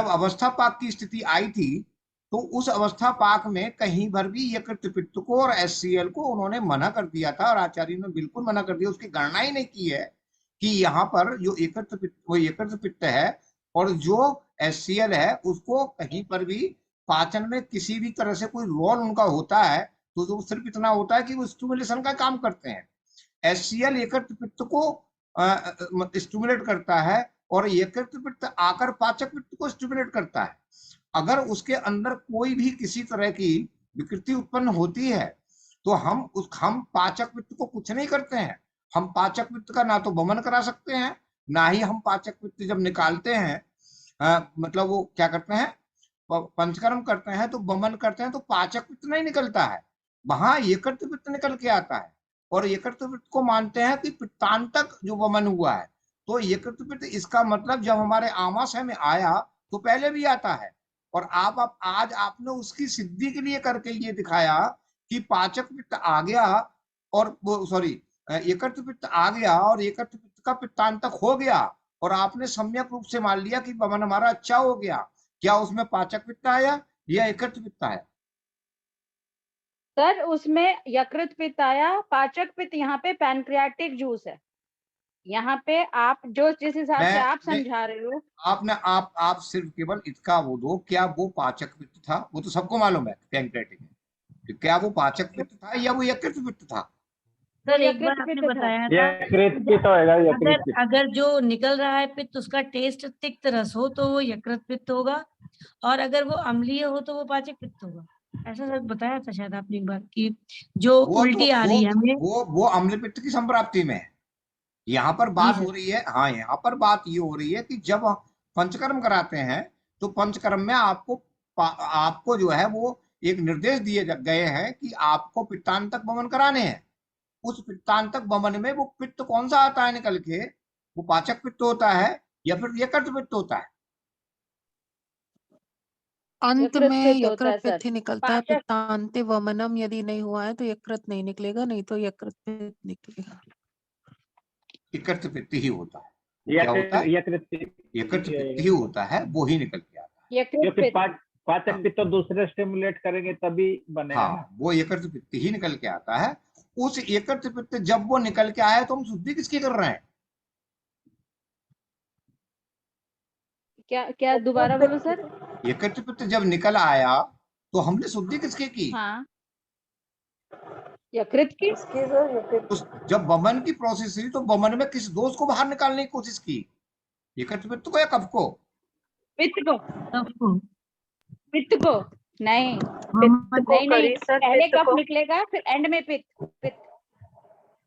अवस्था पाक की स्थिति आई थी तो उस अवस्था पाक में कहीं भर भी यकृत पित्त को और HCl को उन्होंने मना कर दिया था, और आचार्य ने बिल्कुल मना कर दिया। उसकी गणना ही नहीं की है कि यहाँ पर जो यकृत पित्त है और जो HCl है उसको कहीं पर भी पाचन में किसी भी तरह से कोई रोल उनका होता है तो जो सिर्फ इतना होता है कि वो स्टिमुलेशन का काम करते हैं। HCl यकृत पित्त को स्टिमुलेट करता है और यकृत पित्त आकर पाचक पित्त को स्टिमुलेट करता है। अगर उसके अंदर कोई भी किसी तरह की विकृति उत्पन्न होती है तो हम पाचक पित्त को कुछ नहीं करते हैं। हम पाचक पित्त का ना तो वमन करा सकते हैं, ना ही हम पाचक पित्त जब निकालते हैं मतलब वो क्या करते हैं, पंचकर्म करते हैं तो वमन करते हैं तो पाचक पित्त नहीं निकलता है, वहां यकृत पित्त निकल के आता है। और यकृत पित्त को मानते हैं कि पित्तांतक जो वमन हुआ है, तो यकृत पित्त इसका मतलब जब हमारे आमाशय में आया तो पहले भी आता है। और आज आपने उसकी सिद्धि के लिए करके ये दिखाया कि पाचक पित्त आ गया और यकृत पित्त आ गया और यकृत पित्त का पित्तांतक हो गया, और आपने सम्यक रूप से मान लिया कि वमन हमारा अच्छा हो गया। क्या उसमें पाचक पित्त आया या यकृत पित्त आया? सर उसमें यकृत पित्त आया, पाचक पित्त यहाँ पे पैनक्रियाटिक जूस है। यहाँ पे आप जो जिस हिसाब से आप समझा रहे हो, आप सिर्फ केवल इसका वो दो, क्या वो पाचक पित्त था? वो तो सबको मालूम है पैनक्रियाटिक है, क्या वो पाचक पित्त था या वो यकृत पित्त था? सर एक यकृत बार आपने पित्त था। बताया ये था यकृत पित्त होएगा, यकृत अगर पित्त। अगर जो निकल रहा है पित्त उसका टेस्ट तिक्त रस हो तो वो यकृत पित्त होगा, और अगर वो अम्लीय हो तो वो पाचक पित्त होगा। ऐसा सर बताया था शायद आपने एक बार कि जो वो तो उल्टी आ रही है हमें। वो अम्ल पित्त की संप्राप्ति में है। यहाँ पर जी बात सर। हो रही है, हाँ यहाँ पर बात ये हो रही है कि जब पंचकर्म कराते हैं तो पंचकर्म में आपको जो है वो एक निर्देश दिए गए हैं कि आपको पित्तांतक वमन कराने हैं। उस पित्तांतक वमन में वो पित्त कौन सा आता है निकल के, वो पाचक पित्त होता है या फिर यकृत पित्त होता है? अंत यकृत में पित्त होता है यकृत पित्त सर। ही निकलता है। पाचक पित्तांते वमनम यदि नहीं हुआ है तो यकृत नहीं निकलेगा, नहीं तो यकृत पित्त निकलेगा। यकृत पित्त ही होता है। क्या होता है? यकृत पित्त, यकृत पित्त ही होता है, वो ही निकल के आता है। यकृत क्योंकि पित्त। पाचक पित्त तो दूसरे स्टिमुलेट करेंगे तभी बनेगा ना। हाँ, वो यकृत पित्त ही निकल के आता है। उस यकृत पित्त जब वो निकल के आया तो हम शुद्धि किसकी कर रहे हैं? क्या क्या दोबारा बोलो सर। यकृत पित्त जब निकल आया तो हमने शुद्धि किसकी की? हाँ, यकृत की। उस जब वमन की प्रोसेस हुई तो वमन में किस दोष को बाहर निकालने की कोशिश की? यकृत पित्त को या कफ को? पित्त को। सबको पित्त को नहीं। पित्त को नहीं नहीं, करी सर, पहले पित्त कफ को। निकलेगा फिर एंड में पित्त। पित्त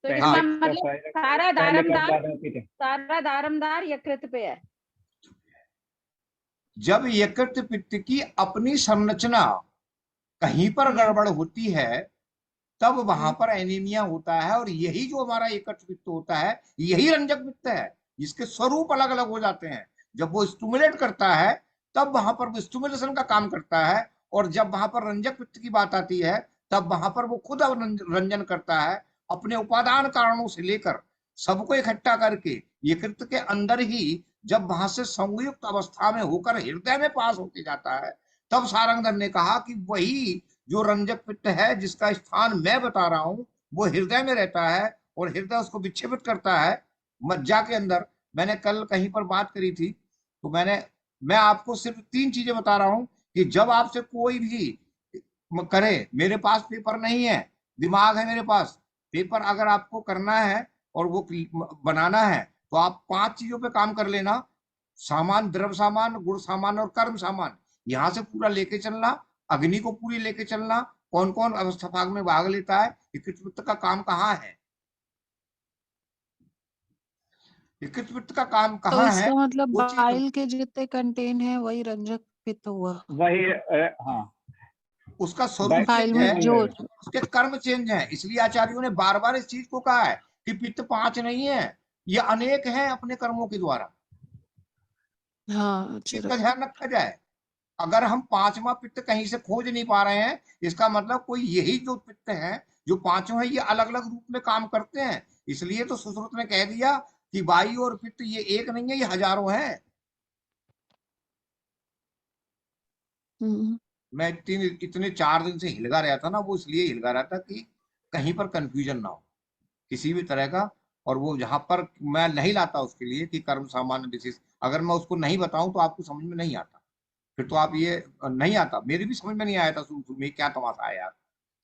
तो पहले इसका हाँ। मतलब सारा पहले कफ, दारमदार, बाद में पित्त। सारा दारमदार यकृत पे है। जब यकृत पित्त की अपनी संरचना कहीं पर गड़बड़ होती है तब वहां पर एनीमिया होता है, और यही जो हमारा यकृत पित्त होता है यही रंजक पित्त है, जिसके स्वरूप अलग अलग हो जाते हैं। जब वो स्टिमुलेट करता है तब वहां पर वो स्टिमुलेशन का काम करता है, और जब वहां पर रंजक पित्त की बात आती है तब वहां पर वो खुद रंजन करता है। अपने उपादान कारणों से लेकर सबको इकट्ठा करके यकृत के अंदर ही जब वहां से संयुक्त अवस्था में होकर हृदय में पास होके जाता है, तब सारंगधर ने कहा कि वही जो रंजक पित्त है जिसका स्थान मैं बता रहा हूं वो हृदय में रहता है, और हृदय उसको विक्षेपित करता है मज्जा के अंदर। मैंने कल कहीं पर बात करी थी तो मैं आपको सिर्फ 3 चीजें बता रहा हूं कि जब आपसे कोई भी करे, मेरे पास पेपर नहीं है, दिमाग है मेरे पास, पेपर अगर आपको करना है और वो बनाना है तो आप 5 चीजों पे काम कर लेना। सामान, द्रव्य सामान, गुण सामान और कर्म सामान, यहां से पूरा लेके चलना। अग्नि को पूरी लेके चलना, कौन कौन अवस्था भाग में भाग लेता है, यकृत पित्त का काम कहाँ है, यकृत पित्त का काम तो कहाँ है, इसका मतलब वो चीज बाइल के जितने कंटेन है वही रंजक पित्त हुआ। वही हाँ, उसका स्वरूप बाइल चेंज में है, जो उसके कर्म चेंज है। इसलिए आचार्यों ने बार बार इस चीज को कहा है कि पित्त 5 नहीं है, ये अनेक है अपने कर्मों के द्वारा। हाँ इसका ध्यान रखा जाए। अगर हम 5वां पित्त कहीं से खोज नहीं पा रहे हैं, इसका मतलब कोई यही जो पित्त है जो 5 है ये अलग अलग रूप में काम करते हैं। इसलिए तो सुश्रुत ने कह दिया कि वायु और पित्त ये एक नहीं है, ये हजारों हैं। मैं इतने 4 दिन से हिलगा रहा था ना, वो इसलिए हिलगा रहा था कि कहीं पर कंफ्यूजन ना हो किसी भी तरह का। और वो जहां पर मैं नहीं लाता उसके लिए कि कर्म सामान्य विशेष, अगर मैं उसको नहीं बताऊं तो आपको समझ में नहीं आता, फिर तो आप ये नहीं आता। मेरी भी समझ में नहीं आया था शुरू शुरू में, क्या तमाशा है यार,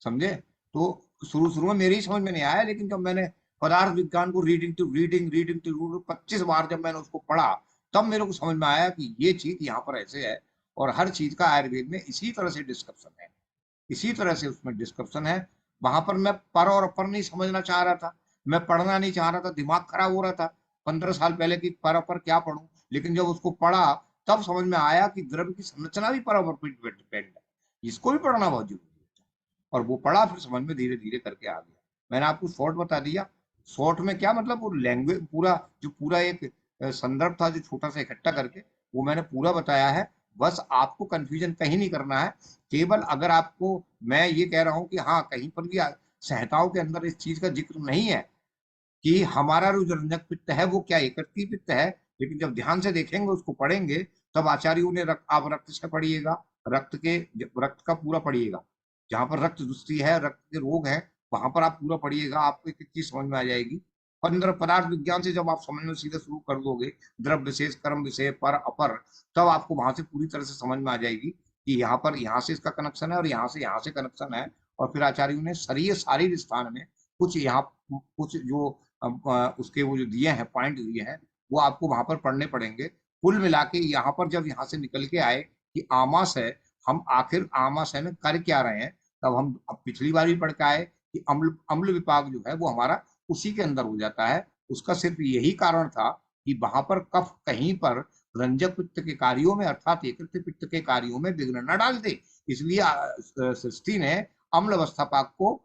समझे? तो शुरू शुरू में मेरी ही समझ में नहीं आया, लेकिन जब मैंने पदार्थ विज्ञान को रीडिंग टू रीडिंग टू 25 बार जब मैंने उसको पढ़ा तब मेरे को समझ में आया कि ये चीज यहाँ पर ऐसे है। और हर चीज का आयुर्वेद में इसी तरह से डिस्क्रिप्शन है, इसी तरह से उसमें डिस्क्रिप्शन है। वहां पर मैं पर और अपर नहीं समझना चाह रहा था, मैं पढ़ना नहीं चाह रहा था, दिमाग खराब हो रहा था 15 साल पहले कि पर अपर क्या पढ़ूं। लेकिन जब उसको पढ़ा तब समझ में आया कि द्रव्य की संरचना भी पर अपर पर डिपेंड है, इसको भी पढ़ना बहुत जरूरी है। और वो पढ़ा, फिर समझ में धीरे धीरे करके आ गया। मैंने आपको शॉर्ट बता दिया। शॉर्ट में क्या मतलब, वो लैंग्वेज पूरा एक संदर्भ था जो छोटा सा इकट्ठा करके वो मैंने पूरा बताया है। बस आपको कंफ्यूजन कहीं नहीं करना है। केवल अगर आपको मैं ये कह रहा हूं कि हाँ कहीं पर भी संहिताओं के अंदर इस चीज का जिक्र नहीं है कि हमारा जो रंजक पित्त है वो क्या एकत्रीय पित्त है, लेकिन जब ध्यान से देखेंगे उसको पढ़ेंगे तब आचार्यों ने आप रक्त से पढ़िएगा, रक्त का पूरा पढ़िएगा। जहां पर रक्त दुष्टि है, रक्त के रोग है, वहां पर आप पूरा पढ़िएगा, आपको एक चीज समझ में आ जाएगी। और पदार्थ विज्ञान से जब आप समझना सीधे शुरू कर दोगे, द्रव्य विशेष, कर्म विषय, पर अपर, तब आपको वहां से पूरी तरह से समझ में आ जाएगी कि यहाँ से इसका कनेक्शन है और यहाँ से कनेक्शन है। और फिर आचार्यों ने शरीर शारीर स्थान में कुछ यहाँ कुछ जो उसके वो जो दिए हैं पॉइंट दिए हैं वो आपको वहां पर पढ़ने पड़ेंगे। कुल मिला के यहाँ पर जब यहाँ से निकल के आए कि आमास है, हम आखिर आमास है में कर क्या रहे हैं, तब हम अब पिछली बार भी पढ़ के आए कि अम्ल अम्ल विपाक जो है वो हमारा उसी के अंदर हो जाता है। उसका सिर्फ यही कारण था कि वहां पर कफ कहीं पर रंजक पित्त के कार्यों में अर्थात एकृत पित्त के कार्यों में विघ्न न डाल दे, इसलिए सृष्टि ने अम्ल अवस्था पाक को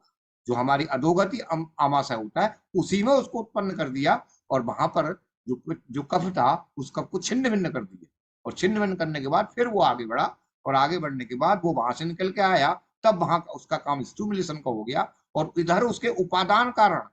जो हमारी अधोगति आमाशय होता है उसी में उसको उत्पन्न कर दिया, और वहां पर जो कफ था उस कफ को छिन्न भिन्न कर दिया, और छिन्न भिन्न करने के बाद फिर वो आगे बढ़ा, और आगे बढ़ने के बाद वो वहां से निकल के आया, तब वहां उसका काम स्टिमुलेशन का हो गया, और इधर उसके उपादान कारण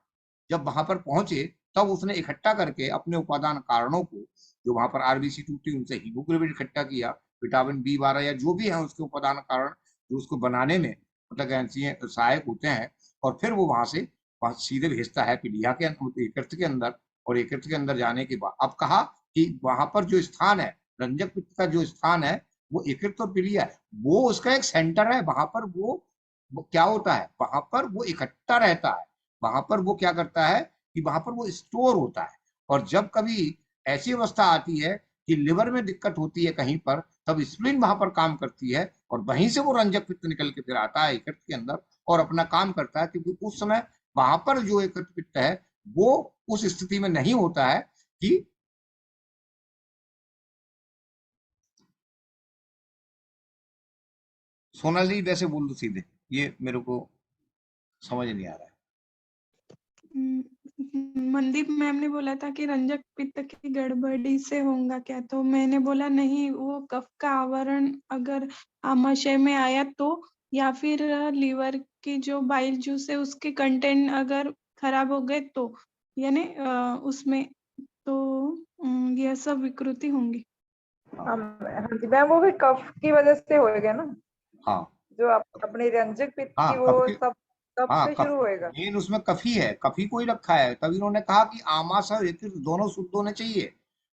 जब वहां पर पहुंचे तब उसने इकट्ठा करके अपने उपादान कारणों को, जो वहां पर आरबीसी टूटी उनसे हीमोग्लोबिन इकट्ठा किया, विटामिन B12 या जो भी है उसके उपादान कारण जो उसको बनाने में मतलब सहायक होते हैं, और फिर वो वहां सीधे भेजता है पीलिया के यकृत के अंदर, और यकृत के अंदर जाने के बाद अब कहा कि वहां पर जो स्थान है रंजक पित्त का जो स्थान है वो यकृत और पीलिया है, वो उसका एक सेंटर है, वहां पर वो क्या होता है, वहां पर वो इकट्ठा रहता है, वहां पर वो क्या करता है कि वहां पर वो स्टोर होता है। और जब कभी ऐसी अवस्था आती है कि लिवर में दिक्कत होती है कहीं पर, तब स्प्लीन वहां पर काम करती है, और वहीं से वो रंजक पित्त निकल के फिर आता है यकृत के अंदर और अपना काम करता है, क्योंकि उस समय वहां पर जो यकृत पित्त है वो उस स्थिति में नहीं होता है कि सोनाली वैसे बोल दो सीधे, ये मेरे को समझ नहीं आ रहा है। मनदीप मैम ने बोला था कि रंजक पित्त की गड़बड़ी से होगा क्या, तो मैंने बोला नहीं, वो कफ का आवरण अगर आमाशय में आया तो, या फिर लीवर की जो बाइल जूस है उसके कंटेंट अगर खराब हो गए तो, यानी उसमें तो यह सब विकृति होंगी। हाँ जी मैम, वो भी कफ की वजह से होएगा ना। हाँ, जो अपने रंजक पित्त हाँ, की वो सब कफ हाँ, से शुरू होएगा। मेन उसमें कफी है, कफी को ही रखा है, तब इन्होंने कहा कि आमाशय और यकृत दोनों शुद्ध होने चाहिए,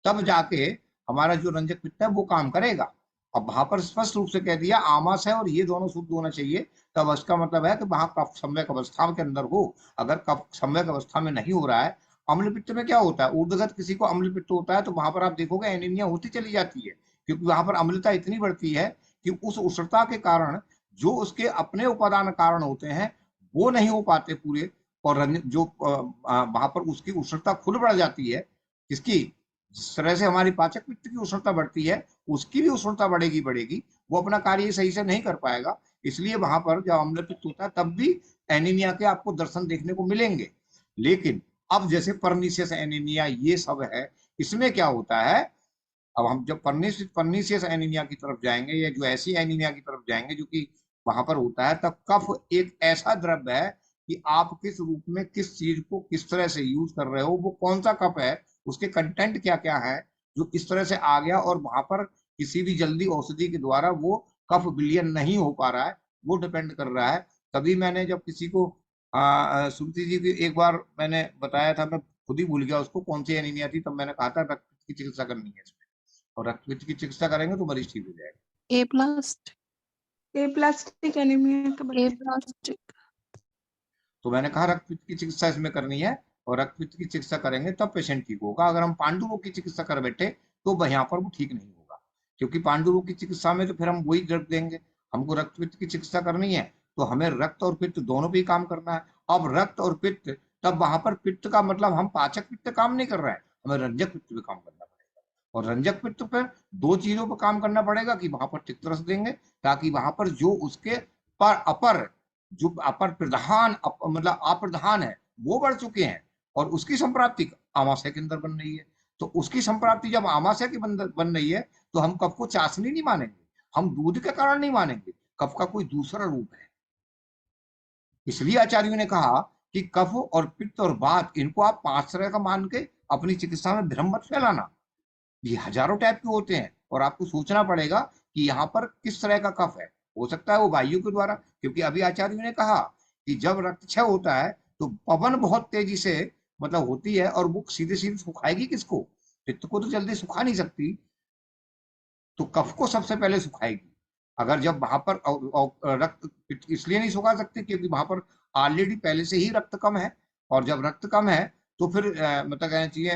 तब जाके हमारा जो रंजक पित्त है वो काम करेगा। अब वहां पर स्पष्ट रूप से कह दिया आमाशय और ये दोनों शुद्ध होना चाहिए, तब इसका मतलब है कि वहां कफ सम्यक अवस्था के अंदर हो। अगर कफ सम्यक अवस्था में नहीं हो रहा है, अम्ल पित्त में क्या होता है, ऊर्ध्वगत किसी को अम्ल पित्त होता है तो वहां पर आप देखोगे एनीमिया होती चली जाती है, क्योंकि वहां पर अम्लता इतनी बढ़ती है कि उस उष्णता के कारण जो उसके अपने उपादान कारण होते हैं वो नहीं हो पाते पूरे, और जो वहां पर उसकी उष्णता खुद बढ़ जाती है। इसकी जिस तरह से हमारी पाचक पित्त की उष्णता बढ़ती है उसकी भी उष्णता बढ़ेगी, वो अपना कार्य सही से नहीं कर पाएगा, इसलिए वहां पर जब अम्ल पित्त होता है तब भी एनीमिया के आपको दर्शन देखने को मिलेंगे। लेकिन अब जैसे परनीशियस एनीमिया ये सब है, इसमें क्या होता है, अब हम जब परनीशियस एनीमिया की तरफ जाएंगे या जो ऐसी एनीमिया की तरफ जाएंगे जो कि वहां पर होता है, तब कफ एक ऐसा द्रव्य है कि आप किस रूप में किस चीज को किस तरह से यूज कर रहे हो, वो कौन सा कफ है, उसके कंटेंट क्या क्या है, जो इस तरह से आ गया, और वहां पर किसी भी जल्दी औषधि के द्वारा वो कफ विलयन नहीं हो पा रहा है, वो डिपेंड कर रहा है। तभी मैंने जब किसी को सुमति जी की एक बार मैंने बताया था, मैं खुद ही भूल गया उसको कौन सी एनीमिया थी, तब मैंने कहा था रक्त की चिकित्सा करनी है इसमें, और रक्त की चिकित्सा करेंगे तो मरीज ठीक हो जाएगा। एप्लास्टिक एनीमिया का तो मैंने कहा रक्त की चिकित्सा इसमें करनी है, और रक्त की चिकित्सा करेंगे तब पेशेंट ठीक होगा। अगर हम पांडु रोग की चिकित्सा कर बैठे तो यहाँ पर वो ठीक नहीं होगा, क्योंकि पांडु रोग की चिकित्सा में तो फिर हम वही ड्रग देंगे। हमको रक्त पित्त की चिकित्सा करनी है तो हमें रक्त और पित्त दोनों पे ही काम करना है। अब रक्त और पित्त, तब वहां पर पित्त का मतलब हम पाचक पित्त काम नहीं कर रहे हैं, हमें रंजक पित्त पे काम करना पड़ेगा, और रंजक पित्त पर दो चीजों पर काम करना पड़ेगा कि वहां पर तिक्त रस देंगे, ताकि वहां पर जो उसके पर अपर प्रधान मतलब अप्रधान है वो बढ़ चुके हैं, और उसकी संप्राप्ति आमाशय के अंदर बन रही है। तो उसकी संप्राप्ति जब आमाशय के बन रही है तो हम कफ को चाशनी नहीं मानेंगे, हम दूध के कारण नहीं मानेंगे, कफ का कोई दूसरा रूप है। इसलिए आचार्यों ने कहा कि कफ और पित्त और वात, इनको आप 5 तरह का मान के अपनी चिकित्सा में भ्रम मत फैलाना। ये हजारों टाइप के होते हैं, और आपको सोचना पड़ेगा कि यहाँ पर किस तरह का कफ है। हो सकता है वो वायु के द्वारा, क्योंकि अभी आचार्यों ने कहा कि जब रक्तक्षय होता है तो पवन बहुत तेजी से मतलब होती है, और वो सीधे सीधे सुखाएगी किसको, पित्त को तो जल्दी सुखा नहीं सकती, तो कफ को सबसे पहले सुखाएगी। अगर जब वहां पर रक्त इसलिए नहीं सुखा सकती क्योंकि वहां पर ऑलरेडी पहले से ही रक्त कम है, और जब रक्त कम है तो फिर मतलब कहना चाहिए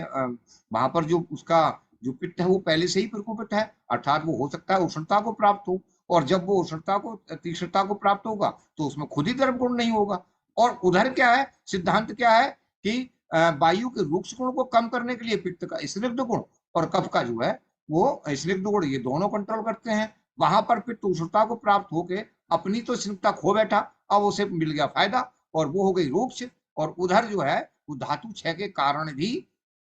वहां पर जो उसका जो पित्त है वो पहले से ही प्रकोपित है, अर्थात वो हो सकता है उष्णता को प्राप्त हो, और जब वो उष्णता को तीक्ष्णता को प्राप्त होगा तो उसमें खुद ही द्रव गुण नहीं होगा। और उधर क्या है, सिद्धांत क्या है कि वायु के रुक्ष गुण को कम करने के लिए पित्त का स्निग्ध गुण और कफ का जो है वो स्निग्ध गुण, ये दोनों कंट्रोल करते हैं। वहां पर पित्त उष्णता को प्राप्त होके अपनी तो स्निग्धता खो बैठा, अब उसे मिल गया फायदा और वो हो गई रुक्ष। और उधर जो है वो धातु क्षय के कारण भी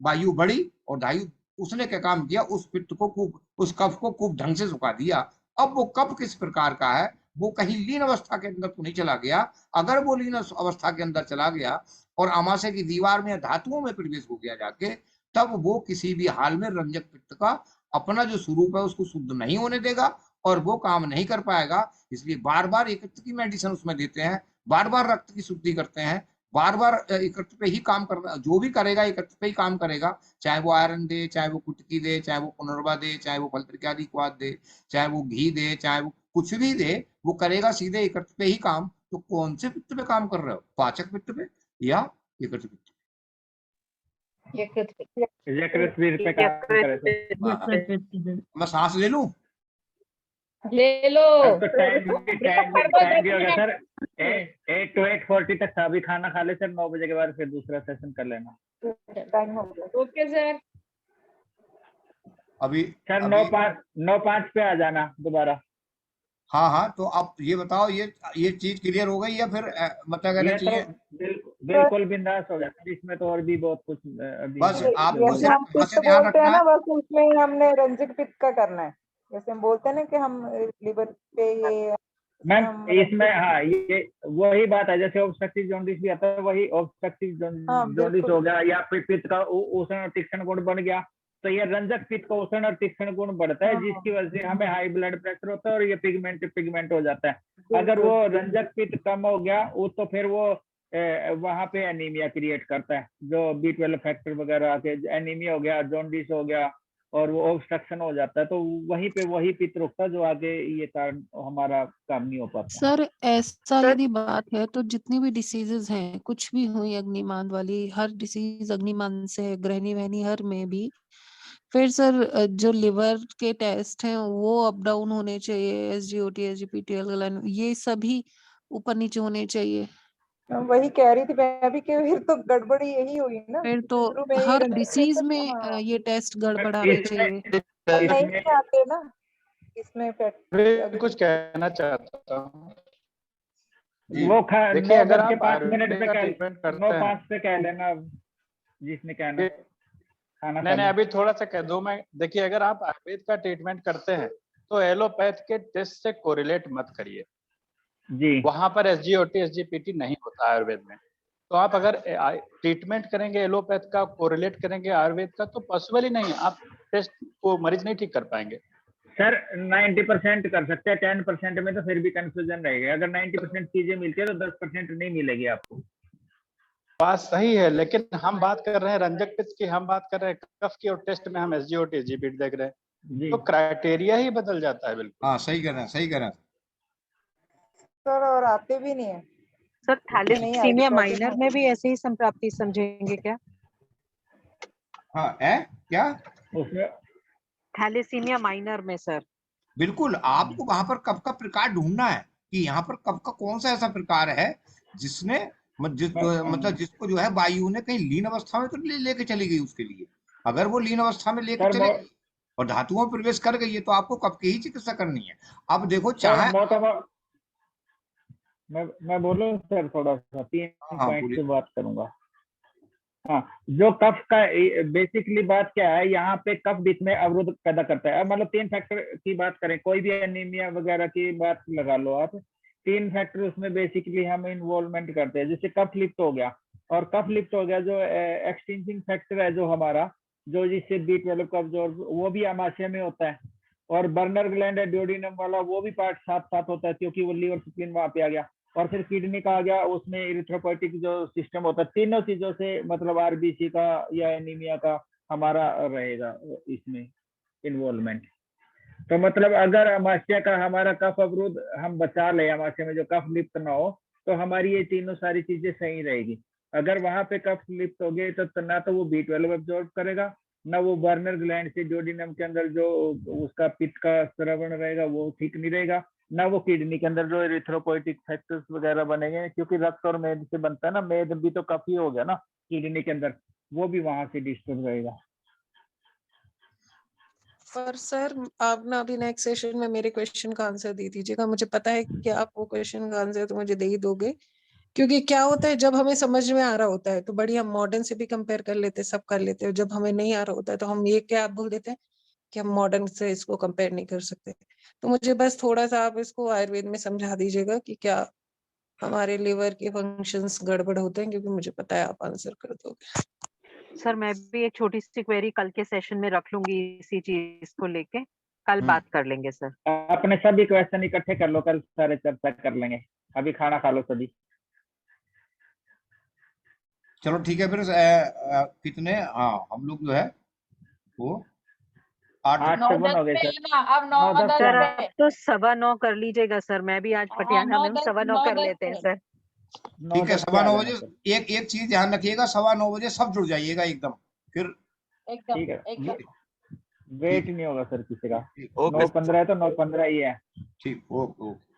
वायु बढ़ी और वायु उसने क्या काम किया, उस पित्त को खूब, उस कफ को खूब ढंग से सुखा दिया। अब वो कफ किस प्रकार का है, वो कहीं लीन अवस्था के अंदर तो नहीं चला गया। अगर वो लीन अवस्था के अंदर चला गया और आमाशय की दीवार में धातुओं में प्रवेश हो गया जाके, तब वो किसी भी हाल में रंजक पित्त का अपना जो स्वरूप है उसको शुद्ध नहीं होने देगा और वो काम नहीं कर पाएगा। इसलिए बार बार एकत्र की मेडिसिन उसमें देते हैं, बार बार रक्त की शुद्धि करते हैं, बार बार एकत्र पे ही काम करना, जो भी करेगा एकत्र पे ही काम करेगा, चाहे वो आयरन दे, चाहे वो कुटकी दे, चाहे वो पुनर्वा दे, चाहे वो फलत्रिकादि क्वाद दे, चाहे वो घी दे, चाहे वो कुछ भी दे, वो करेगा सीधे एकत्र पे ही काम। तो कौन से पित्त पे काम कर रहे हो, पाचक पित्त पे या एकत्र पित्त पे? यकृत पे काम करे सर। मैं सांस ले लूं? ले लो। अब तो टाइम भी हो गया सर, 8 to 8:40 तक अभी खाना खा ले सर, 9 बजे के बाद फिर दूसरा सेशन कर लेना। टाइम हो गया। Okay sir. अभी सर 9:05 पे आ जाना दोबारा। हाँ हाँ, तो आप ये बताओ, ये चीज क्लियर हो गई या फिर मतलब कहना चाहिए? बिल्कुल बिंदास हो गया सर, इसमें तो और भी बहुत कुछ अभी बस आप जैसे हम पित्त बोलते हैं ना, बस उसमें ही हमने रंजक पित्त का करना है। जैसे हम बोलते हैं ना कि हम लिवर पे ये मैम इसमें, हाँ ये वही बात है, जैसे ऑब्स्ट्रक्टिव जॉन्डिस भी आता है, वही ऑब्स्ट्रक्टिव जॉन्डिस हो गया या फिर पित्त का उष्ण और तीक्ष्ण गुण बढ़ गया, तो ये रंजक पित्त का उष्ण और तीक्ष्ण गुण बढ़ता है, जिसकी वजह से हमें हाई ब्लड प्रेशर होता है और ये पिगमेंट हो जाता है। अगर वो रंजक पित्त कम हो गया वो तो फिर वो वहां पे एनीमिया क्रिएट करता है, जो B12 फैक्टर वगैरह के एनीमिया हो गया, जॉन्डिस हो गया और वो ऑब्स्ट्रक्शन हो जाता है, तो वहीं पे वही पित्त रुकता है जो आगे ये कारण हमारा काम नहीं हो पाता। सर ऐसा यदि बात है तो जितनी भी डिसीजेज हैं, कुछ भी हुई अग्निमान वाली, हर डिसीज अग्निमान से है, ग्रहणी वहनी हर में भी, फिर सर जो लिवर के टेस्ट हैं वो अप डाउन होने चाहिए, SGOT SGPT ये सभी ऊपर नीचे होने चाहिए। वही कह रही थी मैं भी कि फिर तो गड़बड़ी यही हुई ना, फिर तो शुरू में ही हर रंजक डिसीज पित्त। में हाँ, ये टेस्ट गड़बड़ाने चाहिए। नहीं आते ना इसमें मैं कुछ कहना चाहता हूँ। वो देखिए, अगर आप 5 मिनट पे ट्रीटमेंट करते 9:05 पे कह लेना जिसने कहना खाना। नहीं अभी थोड़ा सा कह दो मैं। देखिए, अगर आप आयुर्वेद का ट्रीटमेंट करते हैं तो एलोपैथ के टेस्ट से कोरिलेट मत करिए जी, वहां पर SGOT SGPT नहीं होता आयुर्वेद में। तो आप अगर ट्रीटमेंट करेंगे एलोपैथ का, कोरिलेट करेंगे आयुर्वेद का, तो पॉसिबल ही नहीं, आप टेस्ट को मरीज नहीं ठीक कर पाएंगे। सर 90% कर सकते हैं, 10% में तो फिर भी कंफ्यूजन रहेगा। अगर 90% चीजें मिलती है तो 10% नहीं मिलेगी आपको। बात सही है, लेकिन हम बात कर रहे हैं रंजक पित्त की, हम बात कर रहे हैं कफ की, और टेस्ट में हम SGOT SGPT देख रहे हैं, तो क्राइटेरिया ही बदल जाता है। बिल्कुल हाँ, सही कह रहे हैं, सही कह रहे हैं सर। और आते भी नहीं है सर। थैलेसीमिया माइनर में भी ऐसे ही संप्राप्ति समझेंगे क्या? हाँ, क्या उसमें थैलेसीमिया माइनर में सर? बिल्कुल, आपको वहां पर कफ का प्रकार ढूंढना है कि यहाँ पर कफ का कौन सा ऐसा प्रकार है जिसने मतलब जिसको जो है वायु ने कहीं लीन अवस्था में तो लेके चली गई उसके लिए। अगर वो लीन अवस्था में लेके चले गई और धातुओं में प्रवेश कर गई है तो आपको कफ की ही चिकित्सा करनी है। अब देखो, चाहे मैं बोलूं सर, थोड़ा सा 3 पॉइंट से बात करूंगा। हाँ, जो कफ का बेसिकली बात क्या है, यहाँ पे कफ बीच में अवरोध पैदा करता है। अब मतलब 3 फैक्टर की बात करें, कोई भी एनीमिया वगैरह की बात लगा लो आप, 3 फैक्टर उसमें बेसिकली हम इन्वॉल्वमेंट करते हैं। जैसे कफ लिप्त हो गया, और कफ लिप्त हो गया जो एक्सटिंक्टिंग फैक्टर है जो हमारा, जो जिससे B12 का अब्जॉर्ब, वो भी आमाशय में होता है। और बर्नर ग्लैंड है ड्यूोडेनम वाला, वो भी पार्ट साथ होता है क्योंकि वो लीवर स्प्लीन वहां पे आ गया। और फिर किडनी का आ गया, उसमें इरिथ्रोपोइटिक जो सिस्टम होता है। तीनों चीजों से मतलब RBC का या एनीमिया का हमारा रहेगा इसमें इन्वॉल्वमेंट। तो मतलब अगर आमाशय का हमारा कफ अवरोध हम बचा ले, आमाशय में जो कफ लिप्त ना हो, तो हमारी ये तीनों सारी चीजें सही रहेगी। अगर वहां पे कफ लिप्त हो गए तो ना तो वो B12 एब्जॉर्ब करेगा, ना वो बर्नर ग्लैंड से जोडिनम के अंदर जो उसका पित्त का स्रवण रहेगा वो ठीक नहीं रहेगा, ना वो किडनी के अंदर जो एरिथ्रोपोइटिक फैक्टर्स वगैरह बनेंगे, क्योंकि रक्त और मेद से बनता है ना, मेद भी तो कफ ही हो गया ना किडनी के अंदर, वो भी वहां से डिस्टर्ब रहेगा। पर सर आप ना अभी नेक्स्ट सेशन में मेरे क्वेश्चन का आंसर दे दीजिएगा। मुझे पता है कि आप वो क्वेश्चन का आंसर तो मुझे दे ही दोगे, क्योंकि क्या होता है जब हमें समझ में आ रहा होता है तो बढ़िया मॉडर्न से भी कंपेयर कर लेते हैं, सब कर लेते हैं। जब हमें नहीं आ रहा होता है तो हम ये क्या बोल देते हैं कि हम मॉडर्न से इसको कंपेयर नहीं कर सकते। तो मुझे बस थोड़ा सा आप इसको आयुर्वेद में समझा दीजिएगा कि क्या हमारे लिवर के फंक्शंस गड़बड़ होते हैं, क्योंकि मुझे पता है आप आंसर कर दोगे। सर मैं भी एक छोटी सी क्वेरी कल के सेशन में रख लूंगी इसी चीज को लेके, कल बात कर लेंगे सर। अपने सभी क्वेश्चन इकट्ठे कर लो, कल सारे चर्चा कर लेंगे। अभी खाना खा लो सभी। चलो ठीक है फिर कितने, हाँ हम लोग जो है वो 8 से 1 हो गए सर। अब 9:10 सर पे। अब तो 9:15 कर लीजिएगा सर, मैं भी आज पटियाला में हूँ, 9:15 कर लेते हैं सर। ठीक है, 9:15 बजे। एक चीज ध्यान रखिएगा, 9:15 बजे सब जुड़ जाइएगा एकदम, फिर ठीक है, वेट नहीं होगा सर किसी का। ओके 9:15 है तो 9:15 ही है। ठीक, ओके ओके।